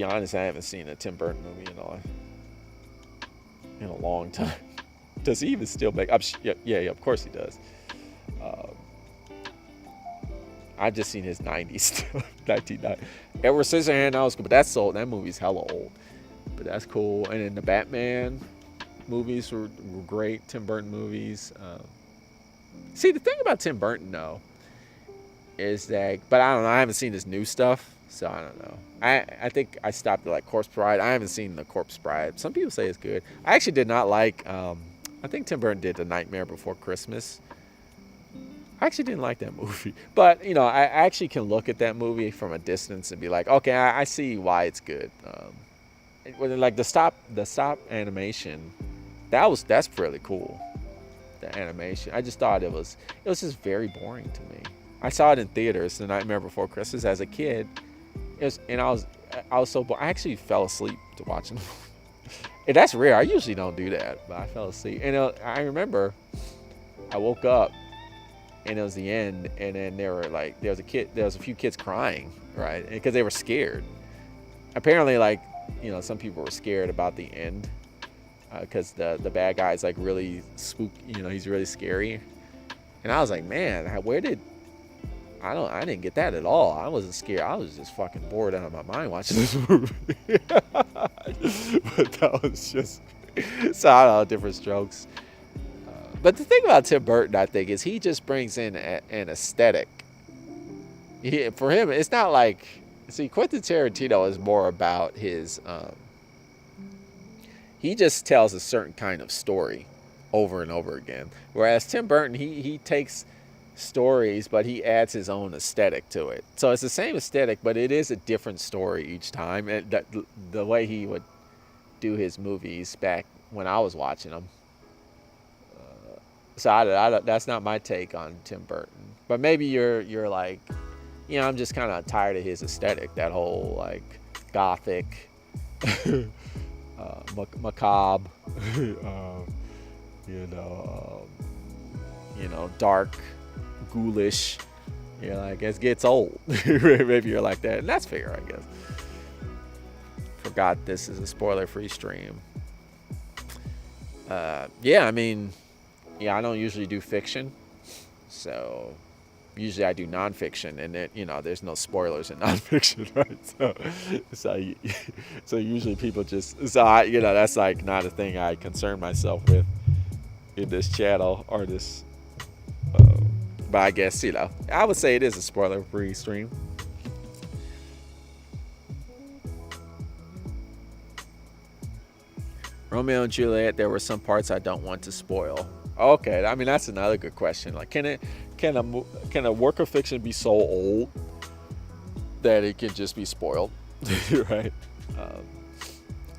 honest, I haven't seen a Tim Burton movie in a long time. Does he even still make? Yeah, of course he does. I've just seen his 90s stuff, 1990. Edward Scissorhands, that was cool, but that movie's hella old. But that's cool. And then the Batman movies were great. Tim Burton movies. See, the thing about Tim Burton though is that, but I don't know. I haven't seen his new stuff. So I don't know. I think I stopped at like Corpse Bride. I haven't seen the Corpse Bride. Some people say it's good. I actually did not like. I think Tim Burton did The Nightmare Before Christmas. I actually didn't like that movie, but I actually can look at that movie from a distance and be like, okay, I see why it's good. Like the stop animation, that's really cool. The animation, I just thought it was just very boring to me. I saw it in theaters, The Nightmare Before Christmas, as a kid. I was so bored. I actually fell asleep to watching the movie. And that's rare. I usually don't do that, but I fell asleep. And I remember I woke up and it was the end, and then there was a few kids crying, right? Because they were scared. Apparently, like, some people were scared about the end, because the bad guy's like really he's really scary. And I was like, man, I didn't get that at all. I wasn't scared. I was just fucking bored out of my mind watching this movie. But that was just, so I don't know, different strokes. But the thing about Tim Burton, I think, is he just brings in an aesthetic. For him, it's not like, see, Quentin Tarantino is more about his, he just tells a certain kind of story over and over again. Whereas Tim Burton, he takes stories, but he adds his own aesthetic to it. So it's the same aesthetic, but it is a different story each time. And the way he would do his movies back when I was watching them. So I that's not my take on Tim Burton. But maybe you're like, I'm just kind of tired of his aesthetic. That whole like gothic, macabre, dark, ghoulish. Like, it gets old. Maybe you're like that, and that's fair, I guess. Forgot this is a spoiler-free stream. I don't usually do fiction, so usually I do nonfiction, and then there's no spoilers in nonfiction, right? So usually people just that's like not a thing I concern myself with in this channel or this. But I guess I would say it is a spoiler-free stream. Romeo and Juliet, there were some parts I don't want to spoil. Okay, I mean, that's another good question. Like, can a work of fiction be so old that it can just be spoiled, right?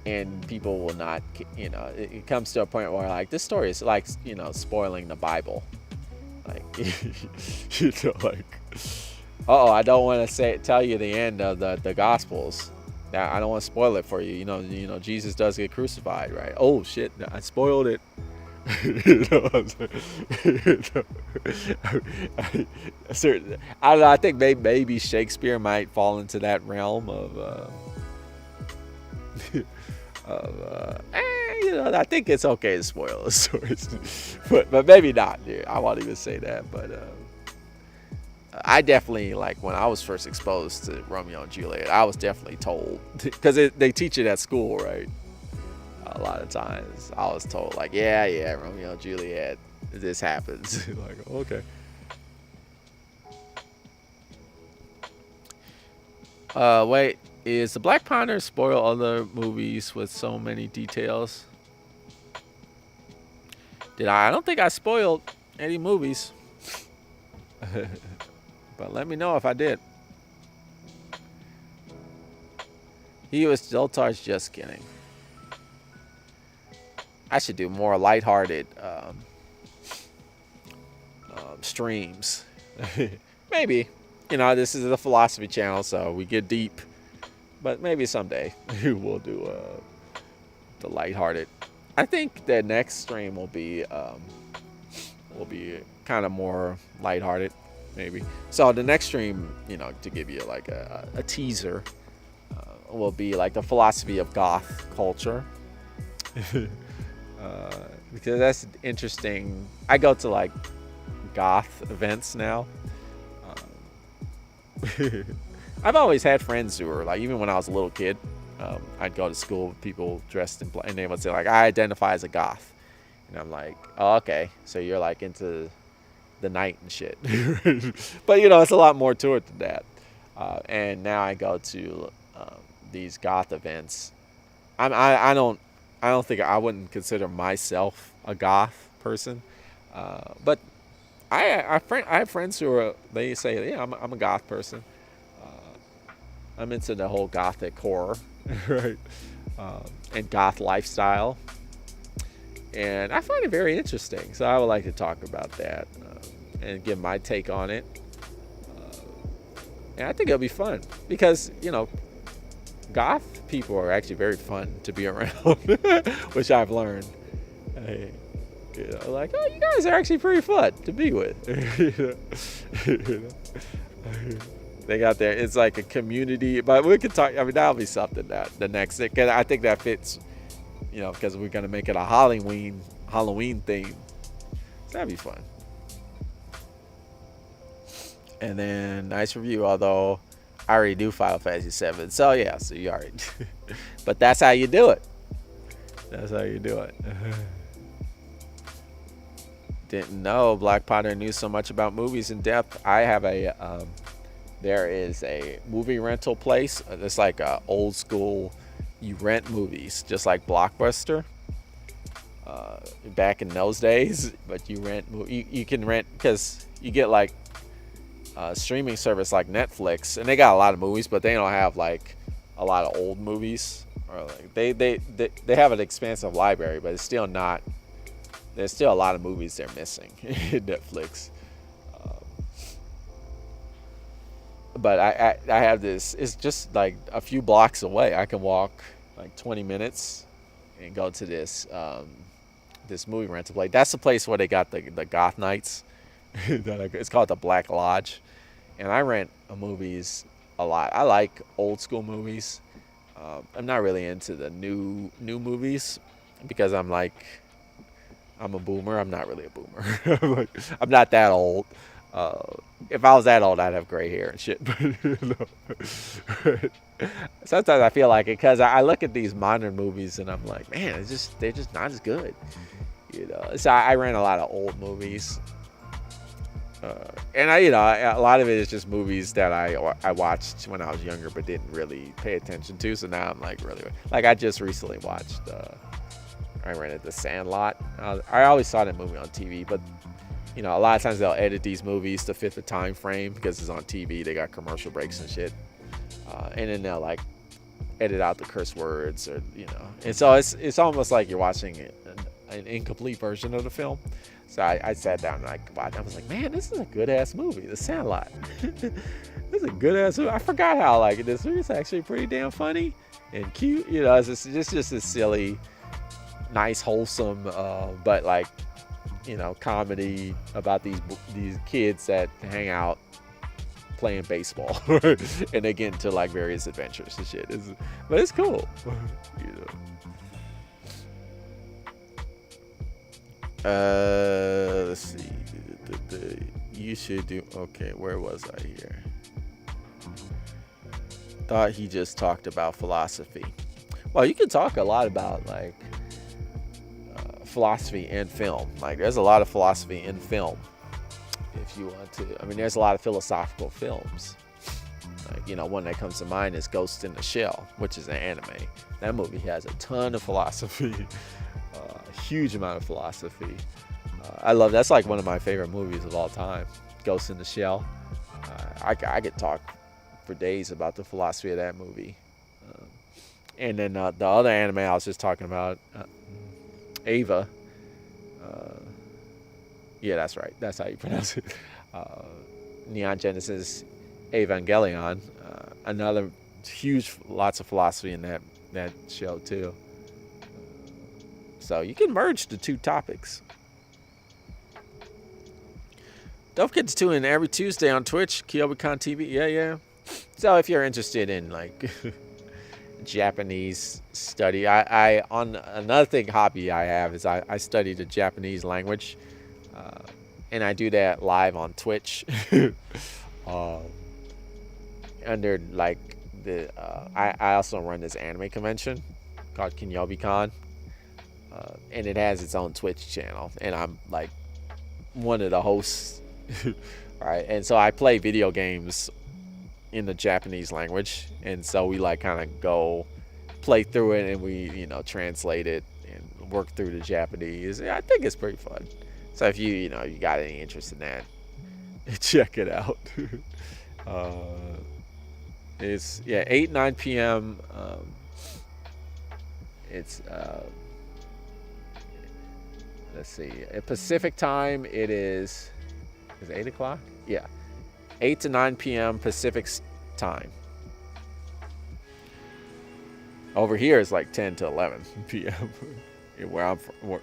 And people will not, it comes to a point where like this story is like, spoiling the Bible. Like, I don't want to tell you the end of the Gospels. I don't want to spoil it for you. Jesus does get crucified, right? Oh shit, I spoiled it. I think maybe Shakespeare might fall into that realm of I think it's okay to spoil the stories, but maybe not. Yeah, I won't even say that. But I definitely, like, when I was first exposed to Romeo and Juliet, I was definitely told, because they teach it at school, right? A lot of times I was told, like, yeah, Romeo and Juliet, this happens. Like, okay. Wait, is the Black Panther spoil other movies with so many details? I don't think I spoiled any movies. But let me know if I did. He was Zoltar's, just kidding. I should do more lighthearted streams. Maybe. This is the philosophy channel, so we get deep. But maybe someday we'll do the lighthearted. I think the next stream will be kind of more lighthearted, maybe. So the next stream, to give you like a teaser, will be like the philosophy of goth culture. Because that's interesting. I go to like goth events now. I've always had friends who were like, even when I was a little kid, I'd go to school with people dressed in black, and they would say like, I identify as a goth, and I'm like, oh, okay, so you're like into the night and shit. But it's a lot more to it than that. And now I go to these goth events. I don't think, I wouldn't consider myself a goth person, but I have friends who they say, yeah, I'm a goth person. I'm into the whole gothic horror, right? And goth lifestyle, and I find it very interesting. So I would like to talk about that and give my take on it. And I think it'll be fun because goth people are actually very fun to be around, which I've learned. You know, like, oh, you guys are actually pretty fun to be with. You know? They got there. It's like a community, but we could talk. I mean, that'll be something that the next. Cause I think that fits. You know, because we're gonna make it a Halloween theme. So that'd be fun. And then nice review, although I already do Final Fantasy 7. So yeah, so you already. But that's how you do it. That's how you do it. Didn't know Black Potter knew so much about movies in depth. I have there is a movie rental place. It's like a old school. You rent movies, just like Blockbuster. Back in those days, but you can rent because you get like a streaming service like Netflix, and they got a lot of movies, but they don't have like a lot of old movies, or like they have an expansive library, but it's still not. There's still a lot of movies they're missing in Netflix. But I have this. It's just like a few blocks away. I can walk like 20 minutes and go to this movie rental place. That's the place where they got the goth nights. It's called the Black Lodge, and I rent movies a lot. I like old school movies. I'm not really into the new movies because I'm a boomer. I'm not really a boomer. I'm not that old. If I was that old, I'd have gray hair and shit. But sometimes I feel like it because I look at these modern movies and I'm like, man, they're just not as good. You know, so I rent a lot of old movies, and a lot of it is just movies that I watched when I was younger but didn't really pay attention to. So now I'm like really like I just recently watched. I rented The Sandlot. I always saw that movie on TV, but a lot of times they'll edit these movies to fit the time frame because it's on TV. They got commercial breaks and shit, and then they'll like edit out the curse words and so it's almost like you're watching an incomplete version of the film. So I sat down and I was like, man, this is a good ass movie, The Sandlot. This is a good ass movie. I forgot how this movie is actually pretty damn funny and cute. It's just a silly, nice, wholesome, but like comedy about these kids that hang out playing baseball and they get into like various adventures and shit. But it's cool. Let's see. You should do. Okay, where was I here? Thought he just talked about philosophy. Well, you can talk a lot about like philosophy in film. Like there's a lot of philosophy in film if you want to. I mean, there's a lot of philosophical films. Like, one that comes to mind is Ghost in the Shell, which is an anime. That movie has a ton of philosophy, a huge amount of philosophy. I love that's like one of my favorite movies of all time, Ghost in the Shell. I could talk for days about the philosophy of that movie. And then the other anime I was just talking about, Ava. Yeah, that's right. That's how you pronounce it. Neon Genesis Evangelion. Another huge, lots of philosophy in that show too. So you can merge the two topics. Don't forget to tune in every Tuesday on Twitch, KyobiCon TV. Yeah. So if you're interested in like Japanese study, I on another hobby I have is I study the Japanese language, and I do that live on Twitch. Under like I also run this anime convention called KyobiCon, and it has its own Twitch channel, and I'm like one of the hosts. Right, and so I play video games in the Japanese language, and so we like kind of go play through it and we translate it and work through the Japanese. I think it's pretty fun. So if you got any interest in that, check it out. It's 8-9 p.m. It's let's see, at Pacific time it is it 8 o'clock? Yeah, 8 to 9 p.m. Pacific time. Over here it's like 10 to 11 p.m. where I'm from,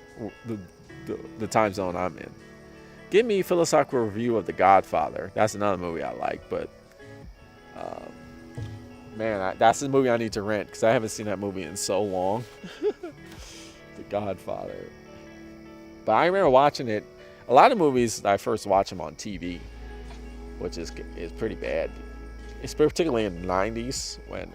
the time zone I'm in. Give me philosophical review of The Godfather. That's another movie I like, but um, man, that's the movie I need to rent because I haven't seen that movie in so long. The Godfather. But I remember watching it. A lot of movies I first watch them on TV, which is pretty bad. It's particularly in the 90s when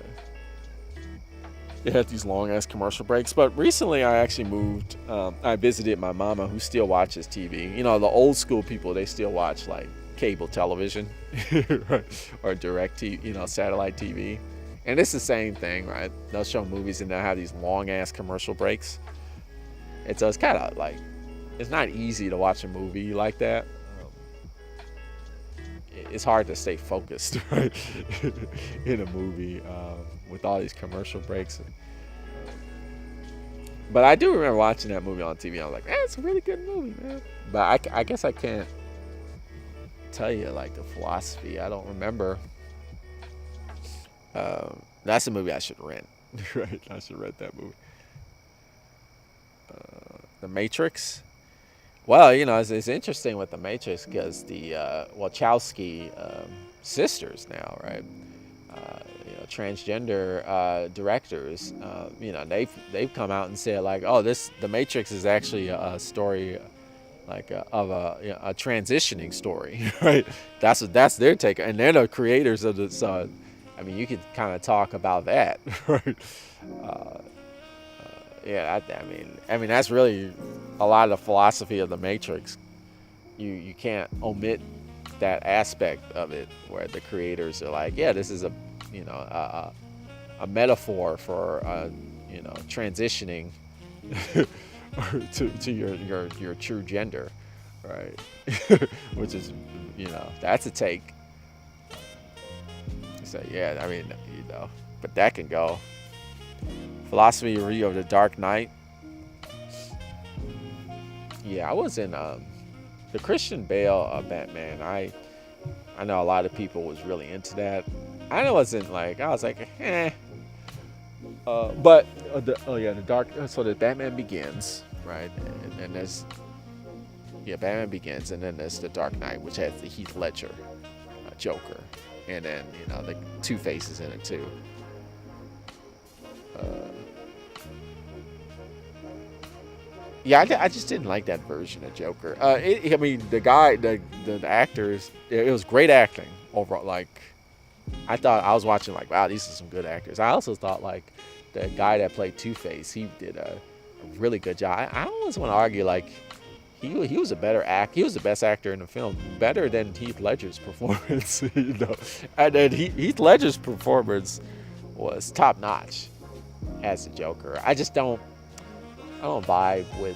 they had these long ass commercial breaks. But recently I actually moved. I visited my mama who still watches TV. You know, the old school people, they still watch like cable television or direct TV, you know, satellite TV. And it's the same thing, right? They'll show movies and they'll have these long ass commercial breaks. It's kind of like, it's not easy to watch a movie like that. It's hard to stay focused, right, in a movie with all these commercial breaks. But I do remember watching that movie on TV. I was like, it's a really good movie, man. But I guess I can't tell you like the philosophy. I don't remember. That's a movie I should rent. Right, I should rent that movie. The Matrix. Well, you know, it's interesting with The Matrix because the Wachowski sisters now, right? You know, transgender directors. You know, they've come out and said like, oh, The Matrix is actually a story like of a transitioning story, right? That's their take, and they're the creators of this. I mean, you could kind of talk about that, right? Yeah, I mean that's really a lot of the philosophy of The Matrix. You can't omit that aspect of it, where the creators are like, yeah, this is a metaphor for you know, transitioning to your true gender, right? Which is, you know, that's a take. So yeah, I mean, you know, but that can go. Philosophy review of The Dark Knight. Yeah, I was in the Christian Bale Batman. I know a lot of people was really into that. I wasn't like, I was like, eh. But the Dark. So the Batman Begins, right? And then there's Batman Begins, and then there's The Dark Knight, which has the Heath Ledger Joker, and then, you know, the Two Faces in it too. Yeah, I just didn't like that version of Joker. I mean, the guy, the actors, it was great acting overall. Like, I thought, I was watching like, wow, these are some good actors. I also thought like the guy that played Two-Face, he did a really good job. I always want to argue like he was a better act. He was the best actor in the film, better than Heath Ledger's performance. You know, and then Heath Ledger's performance was top notch as the Joker. I don't vibe with.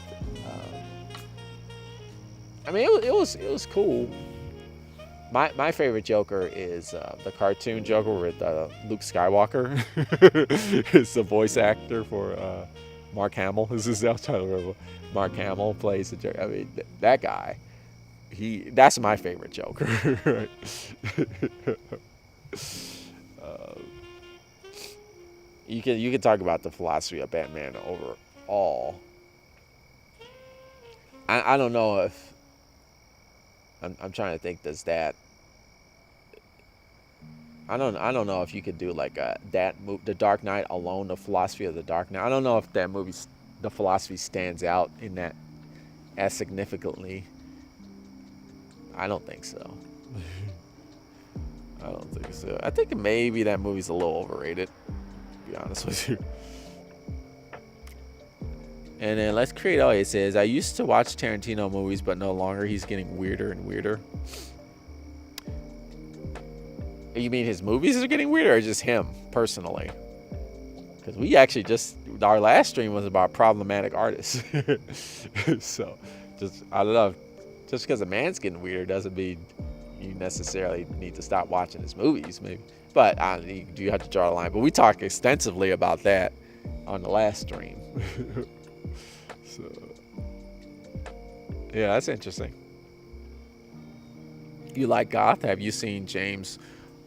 I mean, it was cool. My favorite Joker is the cartoon Joker with Luke Skywalker. It's the voice actor for Mark Hamill. This is, I was trying to remember. Mark Hamill plays the Joker. I mean, that guy. That's my favorite Joker. Right? You can talk about the philosophy of Batman overall. I don't know if I'm trying to think. Does that? I don't know if you could do like The Dark Knight alone, the philosophy of The Dark Knight. I don't know if that movie, the philosophy stands out in that as significantly. I don't think so. I don't think so. I think maybe that movie's a little overrated, to be honest with you. And then Let's Create All, it says, I used to watch Tarantino movies, but no longer. He's getting weirder and weirder. You mean his movies are getting weirder, or just him personally? Because we actually our last stream was about problematic artists. So, I don't know. Just because a man's getting weirder doesn't mean you necessarily need to stop watching his movies, maybe. But you have to draw a line. But we talked extensively about that on the last stream. So, yeah, that's interesting. You like goth? Have you seen James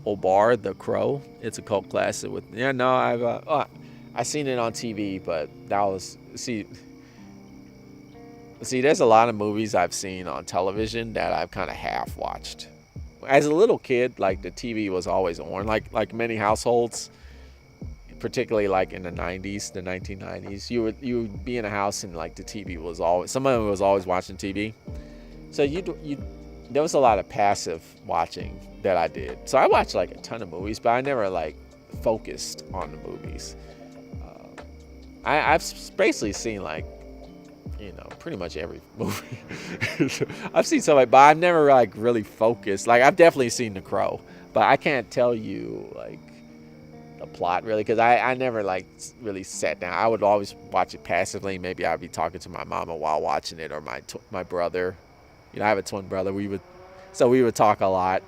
O'Barr, The Crow? It's a cult classic. I've seen it on TV, but that was See, there's a lot of movies I've seen on television that I've kind of half watched. As a little kid, like the TV was always on, like many households, particularly like in the 90s, the 1990s. You would be in a house and like the TV was always, someone was always watching TV. So you there was a lot of passive watching that I did. So I watched like a ton of movies, but I never like focused on the movies. I've basically seen like, pretty much every movie. I've seen somebody, but I've never like really focused. Like I've definitely seen The Crow, but I can't tell you like the plot really, because I never like really sat down. I would always watch it passively. Maybe I'd be talking to my mama while watching it, or my brother. I have a twin brother. We would talk a lot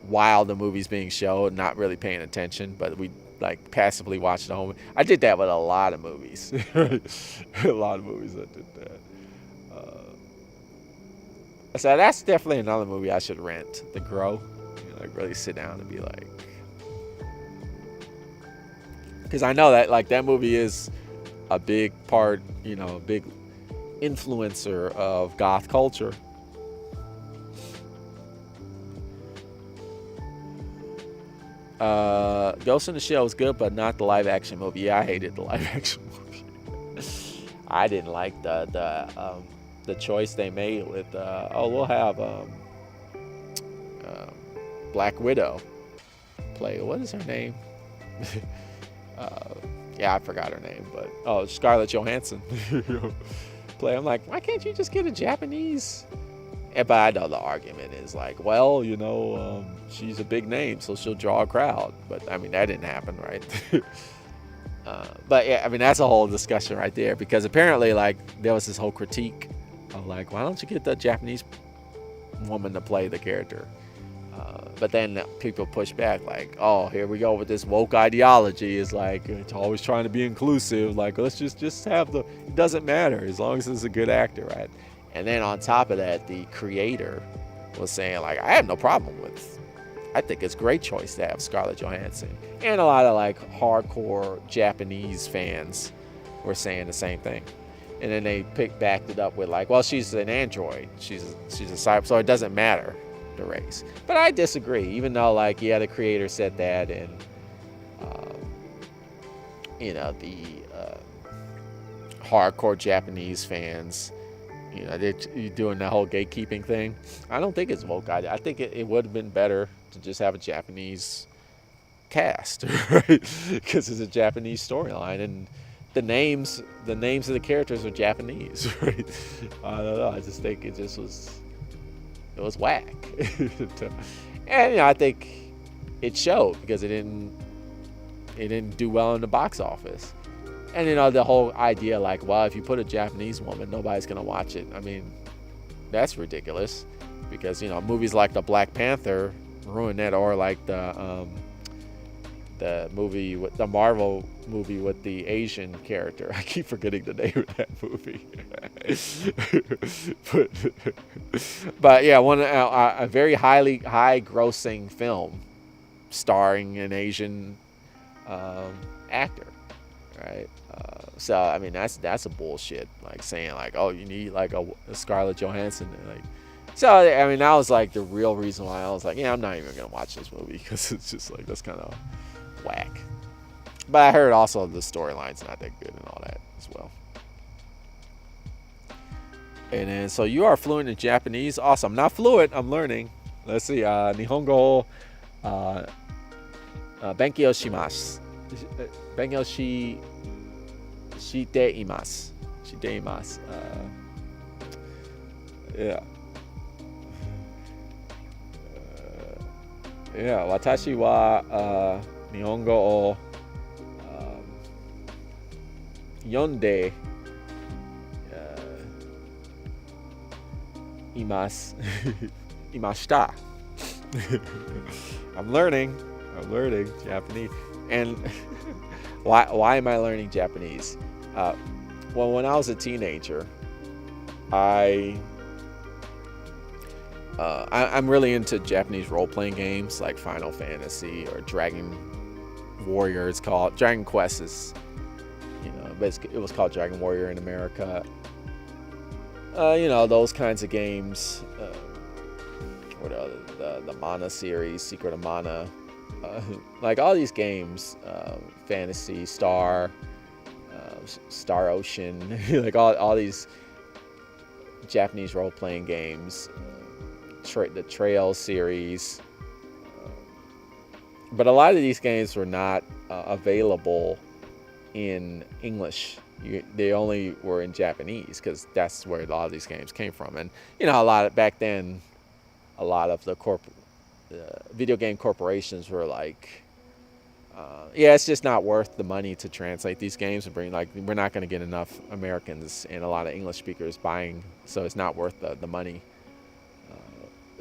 while the movie's being shown, not really paying attention, but we like passively watch the whole. I did that with a lot of movies. A lot of movies I did that. So that's definitely another movie I should rent, The Crow. Like really sit down and be like, because I know that like that movie is a big part, a big influencer of goth culture. Ghost in the Shell was good, but not the live action movie. Yeah, I hated the live action movie. I didn't like the choice they made with we'll have Black Widow play. What is her name? Yeah, I forgot her name, but Scarlett Johansson play. I'm like, why can't you just get a Japanese? But I know the argument is like, well, she's a big name, so she'll draw a crowd. But I mean, that didn't happen, right? But yeah, I mean, that's a whole discussion right there, because apparently, like, there was this whole critique of like, why don't you get the Japanese woman to play the character? But then people push back like, oh, here we go with this woke ideology. It's like, it's always trying to be inclusive. Like, let's just have it doesn't matter as long as it's a good actor, right? And then on top of that, the creator was saying like, I have no problem I think it's a great choice to have Scarlett Johansson. And a lot of like hardcore Japanese fans were saying the same thing. And then they backed it up with like, well, she's an android. She's a cyber, so it doesn't matter the race. But I disagree, even though like, yeah, the creator said that, and the hardcore Japanese fans, they're doing the whole gatekeeping thing. I don't think it's woke. I think it would have been better to just have a Japanese cast, right? Because it's a Japanese storyline, and the names of the characters are Japanese, right? I don't know. I just think it was whack. And I think it showed, because it didn't do well in the box office. And the whole idea like, well, if you put a Japanese woman, nobody's gonna watch it. I mean, that's ridiculous, because movies like the Black Panther ruined that, or like the movie with the Marvel movie with the Asian character. I keep forgetting the name of that movie. but yeah, a very high grossing film starring an Asian actor, right? So I mean, that's a bullshit. Like saying like, oh, you need like a Scarlett Johansson, like. So I mean, that was like the real reason why I was like, yeah, I'm not even gonna watch this movie, because it's just like, that's kind of whack. But I heard also the storyline's not that good and all that as well. And then, so you are fluent in Japanese. Awesome. Not fluent, I'm learning. Let's see. Nihongo Benkyou shimasu. Benkyou shite imasu. Shite imasu. Yeah. Yeah, watashi wa Nihongo o yonde imashita. I'm learning Japanese. And why am I learning Japanese? Well, when I was a teenager, I'm really into Japanese role-playing games like Final Fantasy or Dragon Warrior. It's called Dragon Quest. It was called Dragon Warrior in America. those kinds of games. What are the Mana series, Secret of Mana, like all these games, Fantasy Star, Star Ocean, like all these Japanese role-playing games, the Trail series. But a lot of these games were not available in English. They only were in Japanese because that's where a lot of these games came from. And back then, a lot of the video game corporations were like, it's just not worth the money to translate these games and bring, like, we're not going to get enough Americans and a lot of English speakers buying, so it's not worth the money.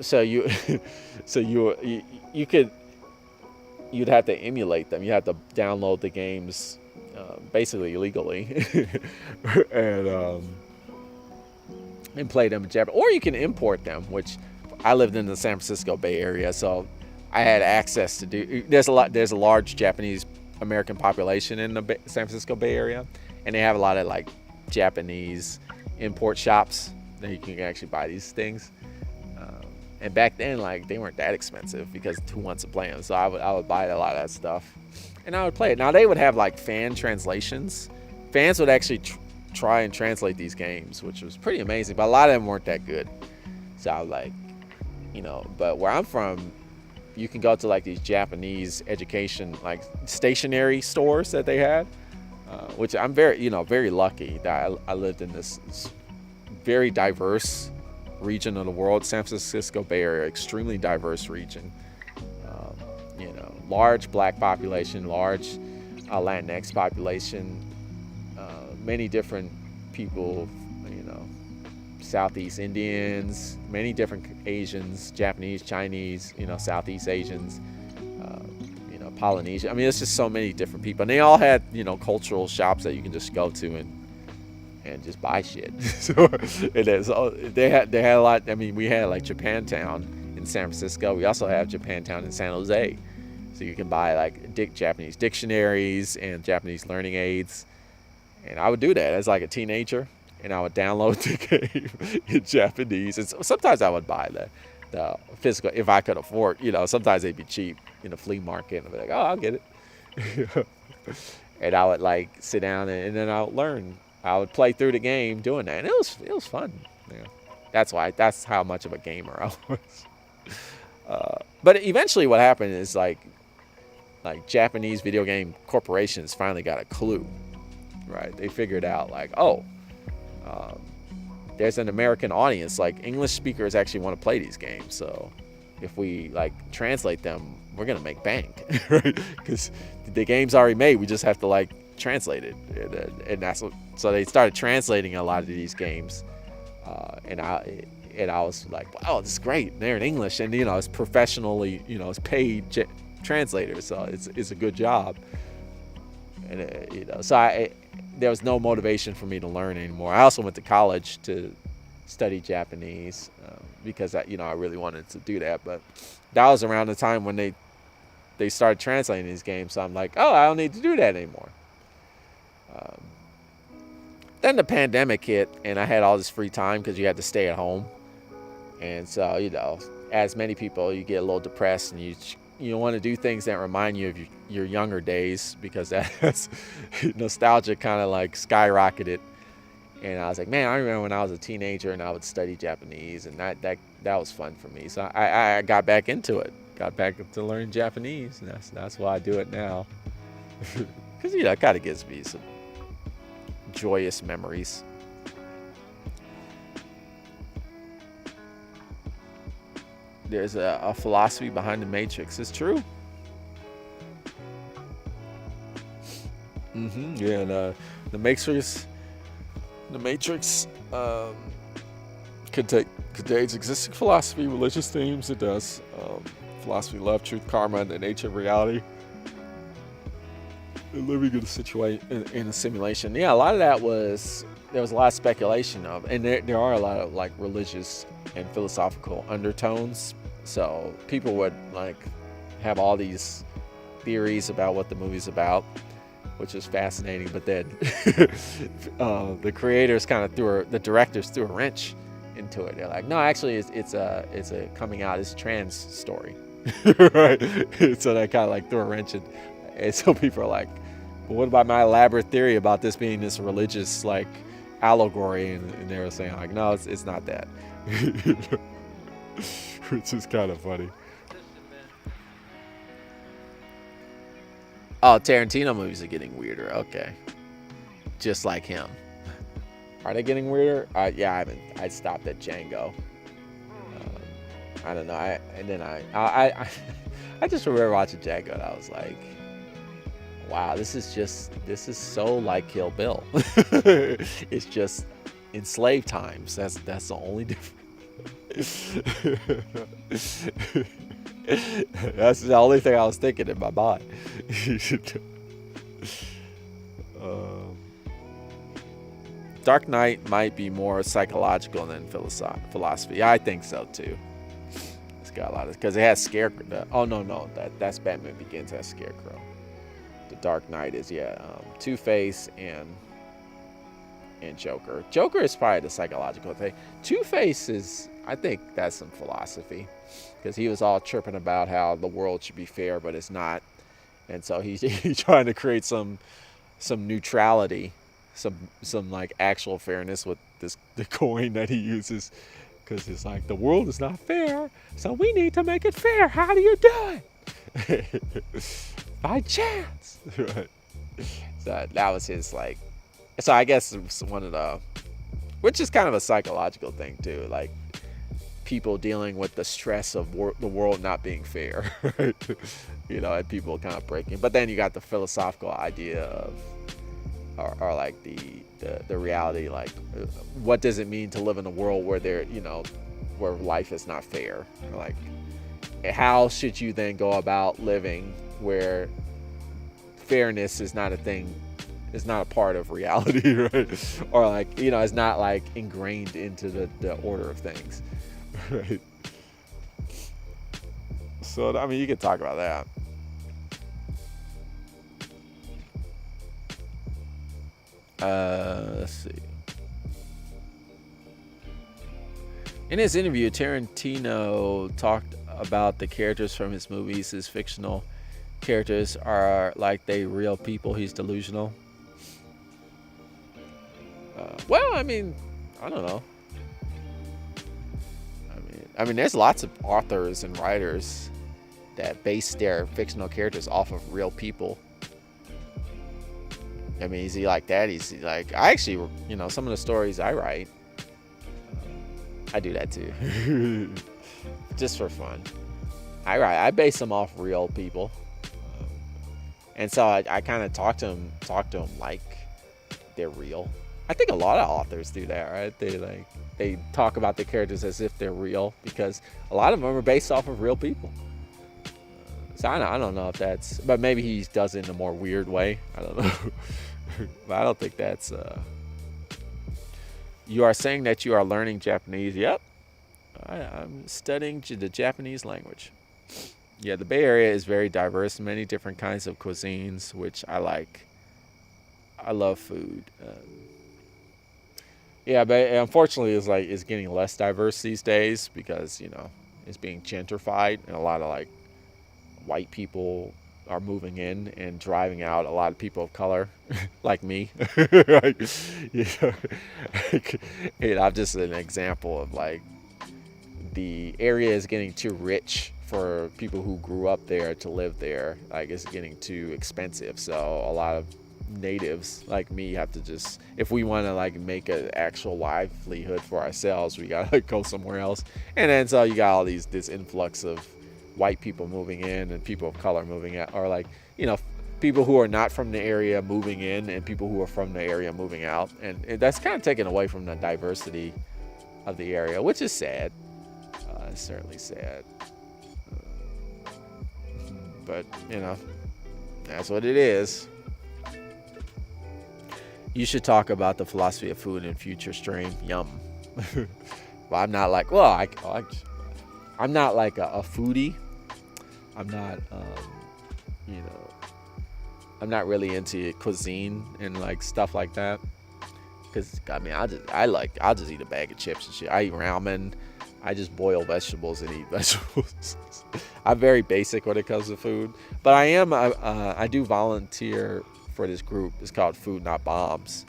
So you you'd have to emulate them. You have to download the games basically illegally and play them in Japanese, or you can import them, which I lived in the San Francisco Bay Area, so I had access to do. There's a large Japanese American population in the San Francisco Bay Area, and they have a lot of like Japanese import shops that you can actually buy these things. And back then, like, they weren't that expensive because who wants to play them? So I would buy a lot of that stuff, and I would play it. Now they would have like fan translations. Fans would actually try and translate these games, which was pretty amazing. But a lot of them weren't that good. So I was like, but where I'm from, you can go to like these Japanese education, like stationery stores that they had, which I'm very lucky that I lived in this very diverse region of the world. San Francisco Bay Area, extremely diverse region. Large black population, large Latinx population, many different people, Southeast Indians, many different Asians, Japanese, Chinese, Southeast Asians, Polynesian. I mean, it's just so many different people, and they all had, cultural shops that you can just go to and just buy shit. So they had a lot. I mean, we had like Japantown in San Francisco. We also have Japantown in San Jose, so you can buy like Japanese dictionaries and Japanese learning aids. And I would do that as like a teenager, and I would download the game in Japanese. And sometimes I would buy the physical if I could afford. Sometimes they'd be cheap in the flea market, and I'd be like, oh, I'll get it. And I would like sit down and then I would learn. I would play through the game doing that, and it was fun. That's how much of a gamer I was. But eventually, what happened is like Japanese video game corporations finally got a clue, right? They figured out like, there's an American audience. Like, English speakers actually want to play these games, so if we like translate them, we're gonna make bank, right? Because the game's already made. We just have to like translate it, and that's what. So they started translating a lot of these games, and I was like, wow, this is great. They're in English, and it's professionally, it's paid translators, so it's a good job. And so there was no motivation for me to learn anymore. I also went to college to study Japanese because I really wanted to do that. But that was around the time when they started translating these games. So I'm like, oh, I don't need to do that anymore. Then the pandemic hit, and I had all this free time because you had to stay at home. And so, as many people, you get a little depressed, and you want to do things that remind you of your younger days, because that's nostalgia kind of like skyrocketed. And I was like, man, I remember when I was a teenager and I would study Japanese, and that was fun for me. So I got back into it, got back to learning Japanese, and that's why I do it now. Because it kind of gives me some joyous memories. There's a philosophy behind the Matrix. It's true. Yeah, and the Matrix contains existing philosophy, religious themes. It does philosophy, love, truth, karma, and the nature of reality. And living in a simulation. Yeah, a lot of that there was a lot of speculation of, and there are a lot of like religious and philosophical undertones. So people would like have all these theories about what the movie's about, which is fascinating. But then the creators kind of the directors threw a wrench into it. They're like, no, actually, it's a coming out, it's a trans story, right? So they kind of like threw a wrench in, and so people are like, well, what about my elaborate theory about this being this religious like allegory? And they were saying like, no, it's not that, which is kind of funny. Oh, Tarantino movies are getting weirder. Okay, just like him. Are they getting weirder? Yeah, I stopped at Django. I don't know. I just remember watching Django, and I was like, wow, this is so like Kill Bill. It's just in slave times. That's the only difference. That's the only thing I was thinking in my mind. Dark Knight might be more psychological than philosophy. I think so too. It's got a lot of, because it has Scarecrow. Oh no, that's Batman Begins, has Scarecrow. The Dark Knight is Two-Face and Joker. Joker is probably the psychological thing. Two-Face is, I think that's some philosophy, because he was all chirping about how the world should be fair, but it's not, and so he's trying to create some neutrality, some like actual fairness with the coin that he uses, because it's like the world is not fair, so we need to make it fair. How do you do it? By chance. Right. So that was his like. So I guess it's one of the, which is kind of a psychological thing too, like people dealing with the stress of the world not being fair, right? And people kind of breaking. But then you got the philosophical idea of, or like the reality, like what does it mean to live in a world where where life is not fair? Like, how should you then go about living where fairness is not a thing, is not a part of reality, right? Or like, it's not like ingrained into the order of things, right? So, I mean, you could talk about that. Let's see. In his interview, Tarantino talked about the characters from his movies. His fictional characters are like they real people. He's delusional. Well, I mean, I don't know. I mean, there's lots of authors and writers that base their fictional characters off of real people. I mean, is he like that? He's like, I actually, some of the stories I write, I do that too, just for fun. I base them off real people, and so I kind of talk to them like they're real. I think a lot of authors do that, right? They talk about the characters as if they're real, because a lot of them are based off of real people. So I don't know if that's, but maybe he does it in a more weird way. I don't know. But I don't think that's. You are saying that you are learning Japanese. Yep. I'm studying the Japanese language. Yeah, the Bay Area is very diverse, many different kinds of cuisines, which I like. I love food. Yeah, but unfortunately, it's getting less diverse these days, because it's being gentrified, and a lot of like white people are moving in and driving out a lot of people of color, like me. And I'm just an example of like the area is getting too rich for people who grew up there to live there. Like, it's getting too expensive, so a lot of natives like me have to just, if we want to like make an actual livelihood for ourselves, we gotta like, go somewhere else. And then so you got all this influx of white people moving in and people of color moving out, or like people who are not from the area moving in and people who are from the area moving out, and that's kind of taken away from the diversity of the area, which is sad. It's certainly sad, but that's what it is. You should talk about the philosophy of food in future stream. Yum. Well, I'm not like, I'm not like a foodie. I'm not, I'm not really into cuisine and like stuff like that. Cause I mean, I'll just eat a bag of chips and shit. I eat ramen. I just boil vegetables and eat vegetables. I'm very basic when it comes to food, but I do volunteer for this group. It's called Food Not Bombs,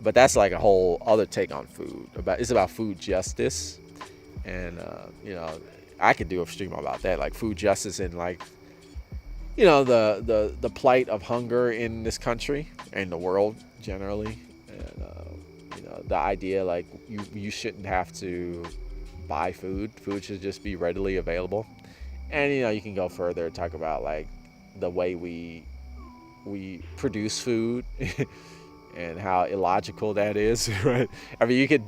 but that's like a whole other take on food. It's about food justice, and I could do a stream about that, like food justice and like the plight of hunger in this country and the world generally, and the idea like you shouldn't have to buy food. Food should just be readily available. And you can go further and talk about like the way we produce food and how illogical that is, right? I mean, you could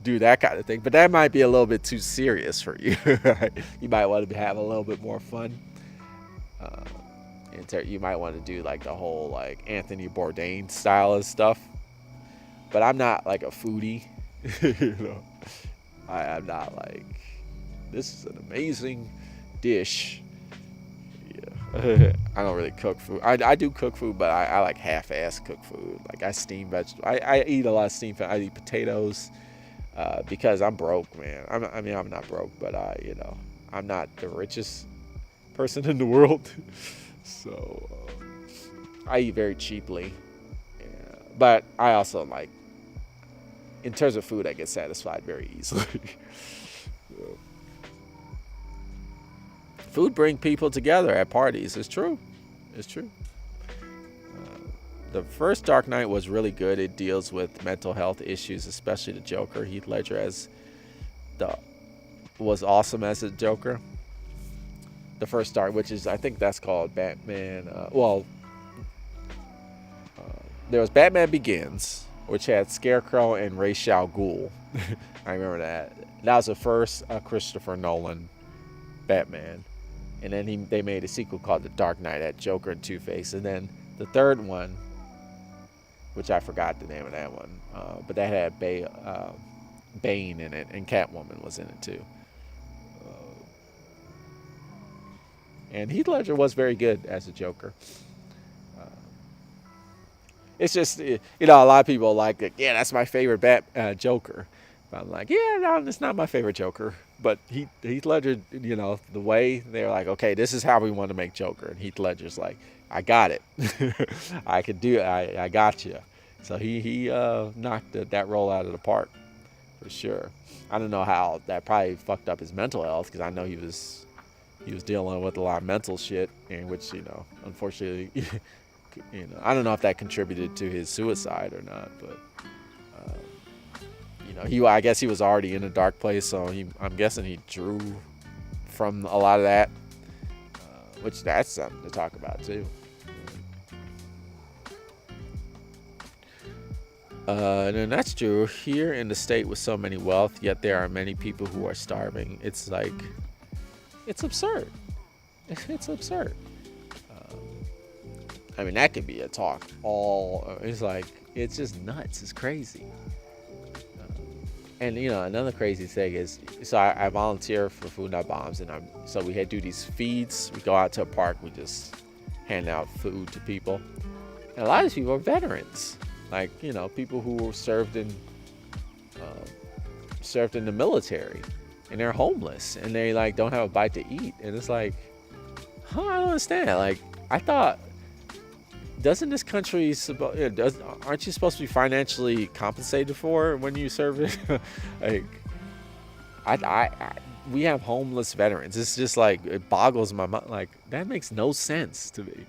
do that kind of thing, but that might be a little bit too serious for you, right? You might want to have a little bit more fun. You might want to do like the whole like Anthony Bourdain style of stuff, but I'm not like a foodie. I'm not like, this is an amazing dish. Yeah. I don't really cook food. I do cook food, but I like half-ass cook food. Like I steam vegetables. I eat a lot of steamed. I eat potatoes because I'm broke, man. I'm not broke, but I'm not the richest person in the world. So I eat very cheaply. Yeah. But I also like, in terms of food, I get satisfied very easily. So. Food brings people together at parties. It's true. It's true. The first Dark Knight was really good. It deals with mental health issues, especially the Joker. Heath Ledger was awesome as a Joker. The first Dark, which is, I think that's called Batman. There was Batman Begins, which had Scarecrow and Ra's al Ghul. I remember that. That was the first Christopher Nolan Batman. And then they made a sequel called The Dark Knight, had Joker and Two-Face. And then the third one, which I forgot the name of that one, but that had Bane in it, and Catwoman was in it too. And Heath Ledger was very good as a Joker. It's just, a lot of people like it. Yeah, that's my favorite Joker. But I'm like, yeah, no, it's not my favorite Joker. But Heath Ledger, the way they're like, okay, this is how we want to make Joker. And Heath Ledger's like, I got it. I could do it. I got you. So he knocked that role out of the park for sure. I don't know how that probably fucked up his mental health, because I know he was dealing with a lot of mental shit, in which, unfortunately, I don't know if that contributed to his suicide or not, but I guess he was already in a dark place, so I'm guessing he drew from a lot of that, which that's something to talk about too. And then that's true. Here in the state with so many wealth, yet there are many people who are starving. It's like, it's absurd. It's absurd. I mean, that could be a talk. It's like, it's just nuts. It's crazy. And another crazy thing is, so I volunteer for Food Not Bombs, and so we do these feeds. We go out to a park. We just hand out food to people. And a lot of these people are veterans, like people who were served in the military, and they're homeless, and they like don't have a bite to eat. And it's like, I don't understand. Like, I thought, doesn't this country aren't you supposed to be financially compensated for when you serve it? Like, we have homeless veterans. It's just like, it boggles my mind. Like, that makes no sense to me.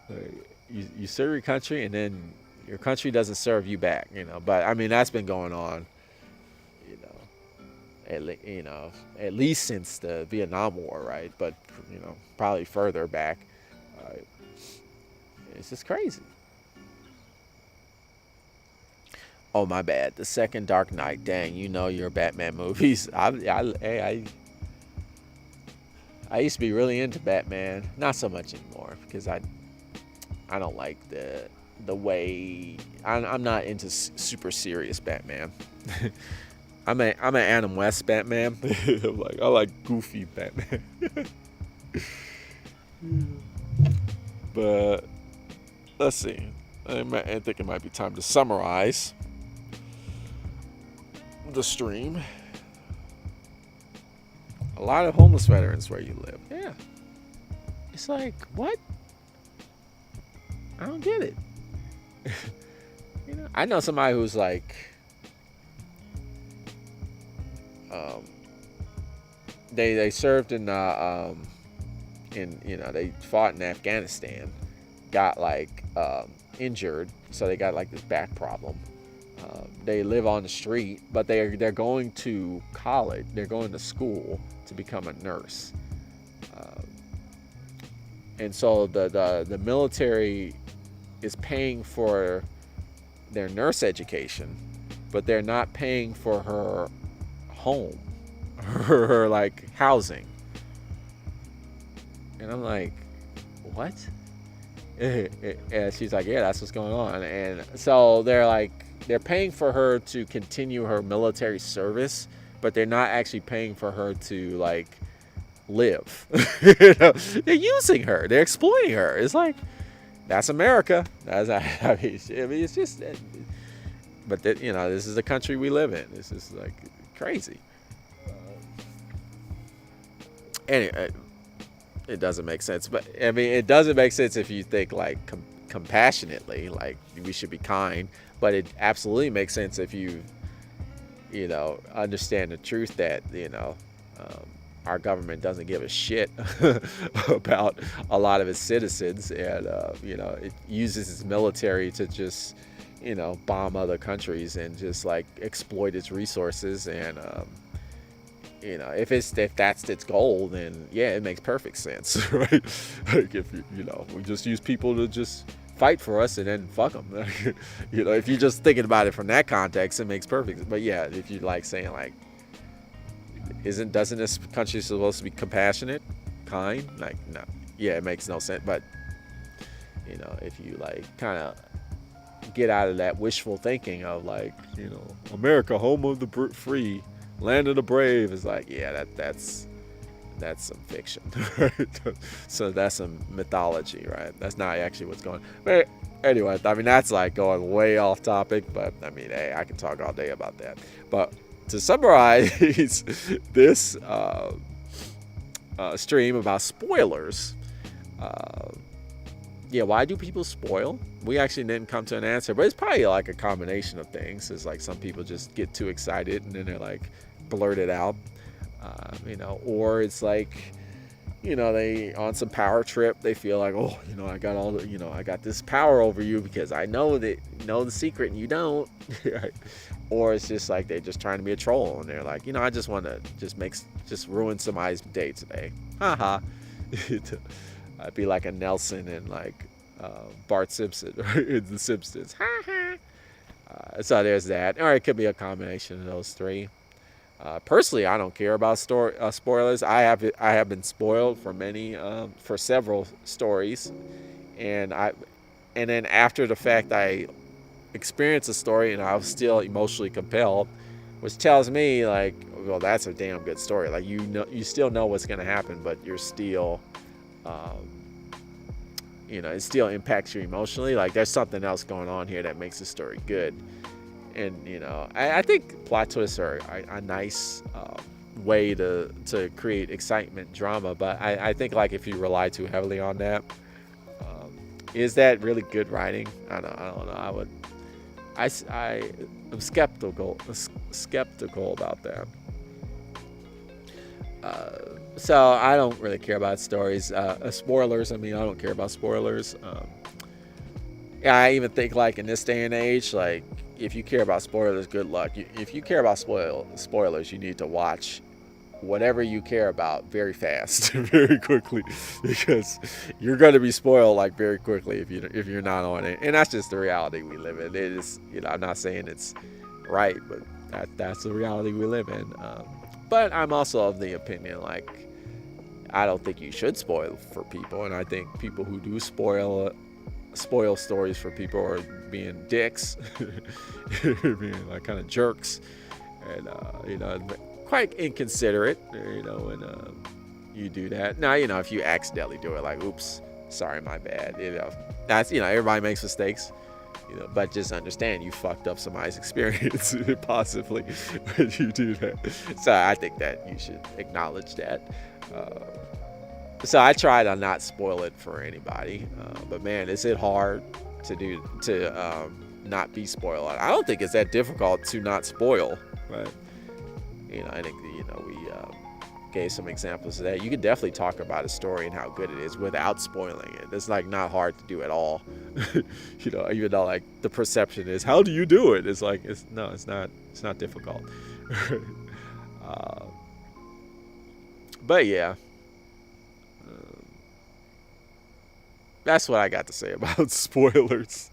Like, you serve your country, and then your country doesn't serve you back. But I mean, that's been going on. At least since the Vietnam War, right? But probably further back. It's just crazy. Oh, my bad. The second Dark Knight. Dang, your Batman movies. I used to be really into Batman. Not so much anymore, because I don't like the way. I'm not into super serious Batman. I'm an Adam West Batman. I like goofy Batman. But let's see. I think it might be time to summarize the stream. A lot of homeless veterans where you live. Yeah. It's like, what? I don't get it. I know somebody who's like, they served in they fought in Afghanistan, got like injured, so they got like this back problem. They live on the street, but they're going to college. They're going to school to become a nurse, and so the military is paying for their nurse education, but they're not paying for her home, her like housing. And I'm like, what? And she's like, yeah, that's what's going on. And so they're paying for her to continue her military service, but they're not actually paying for her to like live. They're using her. They're exploiting her. It's like, that's America. I mean, it's just, but this is the country we live in. This is like crazy. Anyway, it doesn't make sense. But I mean, it doesn't make sense if you think like compassionately, like we should be kind. But it absolutely makes sense if you understand the truth that our government doesn't give a shit about a lot of its citizens, and it uses its military to just bomb other countries and just like exploit its resources. And if that's its goal, then yeah, it makes perfect sense, right? Like if we just use people to just fight for us and then fuck them. If you're just thinking about it from that context, it makes perfect. But yeah, if you like saying like, doesn't this country supposed to be compassionate, kind? Like, no, yeah, it makes no sense. But if you like kind of get out of that wishful thinking of like, America, home of the free, land of the brave, is like, yeah, that's some fiction. So that's some mythology, right? That's not actually what's going on. But anyway, I mean, that's like going way off topic, but I mean, hey, I can talk all day about that. But to summarize this stream about spoilers, why do people spoil? We actually didn't come to an answer, but it's probably like a combination of things. It's like some people just get too excited and then they're like blurt it out, or it's like, they on some power trip, they feel like, oh, I got all the, I got this power over you because I know the secret and you don't. Right? Or it's just like they're just trying to be a troll and they're like, I just want to just ruin somebody's day today. Haha. I'd be like a Nelson and like Bart Simpson in The Simpsons. So there's that. Or it could be a combination of those three. Personally, I don't care about spoilers. I have been spoiled for several stories, and then after the fact, I experienced a story and I was still emotionally compelled, which tells me like, well, that's a damn good story. Like you still know what's gonna happen, but you're still, it still impacts you emotionally. Like there's something else going on here that makes the story good. And I think plot twists are a nice way to create excitement, drama. But I think like if you rely too heavily on that, is that really good writing? I don't know. I'm skeptical about that. So I don't really care about stories. Spoilers. I mean, I don't care about spoilers. I even think like in this day and age, like, if you care about spoilers, good luck. If you care about spoilers, you need to watch whatever you care about very fast, very quickly, because you're going to be spoiled like very quickly if you're not on it. And that's just the reality we live in. It is, I'm not saying it's right, but that's the reality we live in. But I'm also of the opinion, like, I don't think you should spoil for people, and I think people who do spoil stories for people are being dicks, being like kind of jerks, and quite inconsiderate, when you do that. Now, if you accidentally do it, like, oops, sorry, my bad. That's, everybody makes mistakes. But just understand you fucked up somebody's experience possibly when you do that. So I think that you should acknowledge that. So I try to not spoil it for anybody. But man, is it hard to not be spoiled? I don't think it's that difficult to not spoil. But I think we gave some examples of that. You can definitely talk about a story and how good it is without spoiling it. It's like not hard to do at all. Even though like the perception is, how do you do it? It's like it's not difficult. But yeah, that's what I got to say about spoilers.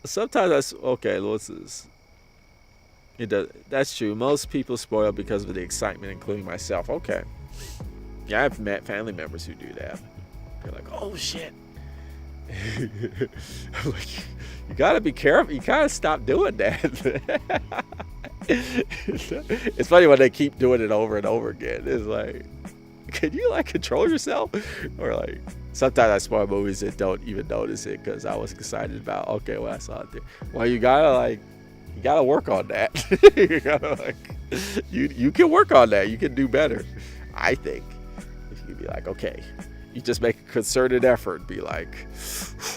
Sometimes okay. What's this? That's true. Most people spoil because of the excitement, including myself. Okay. Yeah, I've met family members who do that. They're like, oh shit. I'm like, you gotta be careful. You gotta stop doing that. It's funny when they keep doing it over and over again. It's like, can you like control yourself? Or like, sometimes I spoil movies and don't even notice it because I was excited about, okay, well, I saw it there. Well, you gotta work on that. You can work on that. You can do better. I think if you be like, okay, you just make a concerted effort. Be like,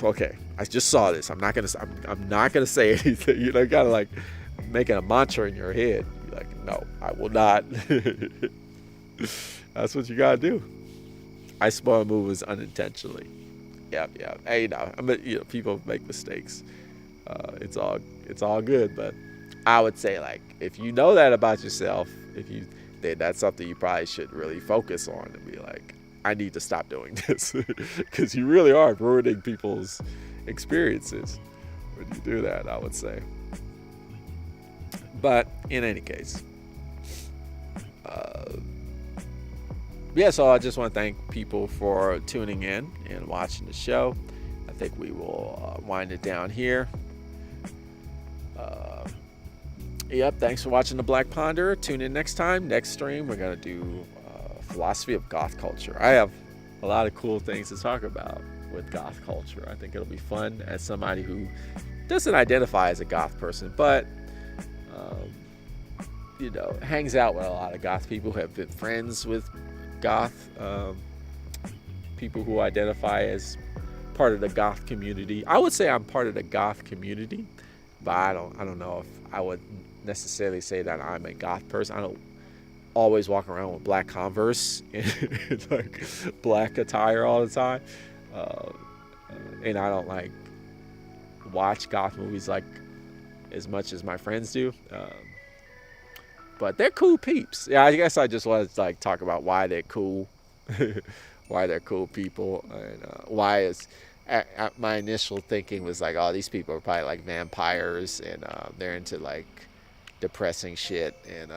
okay, I just saw this. I'm not gonna say anything. You gotta like make it a mantra in your head. Be like, no, I will not. That's what you gotta do. I spoil movies unintentionally. Yeah. Hey, people make mistakes. It's all good, but I would say like if you know that about yourself, then that's something you probably should really focus on and be like, I need to stop doing this because you really are ruining people's experiences when you do that, I would say. But in any case, so I just want to thank people for tuning in and watching the show. I think we will wind it down here. Thanks for watching The Black Ponder. Tune in next time. Next stream, we're going to do philosophy of goth culture. I have a lot of cool things to talk about with goth culture. I think it'll be fun as somebody who doesn't identify as a goth person, but, hangs out with a lot of goth people, who have been friends with goth people who identify as part of the goth community. I would say I'm part of the goth community, but I don't know if I would necessarily say that I'm a goth person. I don't always walk around with black Converse and like black attire all the time, and I don't like watch goth movies like as much as my friends do, but they're cool peeps. Yeah, I guess I just wanted to like talk about why they're cool. Why they're cool people, and why is my initial thinking was like, oh, these people are probably like vampires, and they're into like depressing shit and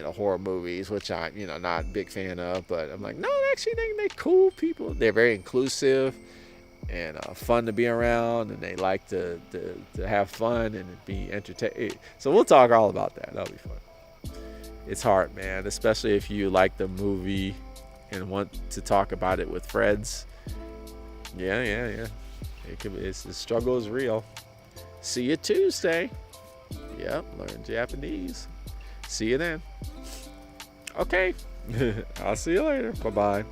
horror movies, which I'm not a big fan of. But I'm like, no, actually they're cool people. They're very inclusive and fun to be around, and they like to have fun and be entertained. So we'll talk all about that. That'll be fun. It's hard, man, especially if you like the movie and want to talk about it with friends. Yeah. The struggle is real. See you Tuesday. Yep, learn Japanese. See you then. Okay. I'll see you later. Bye-bye.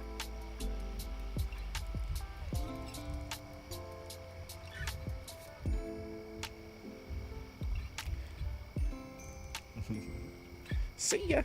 See ya.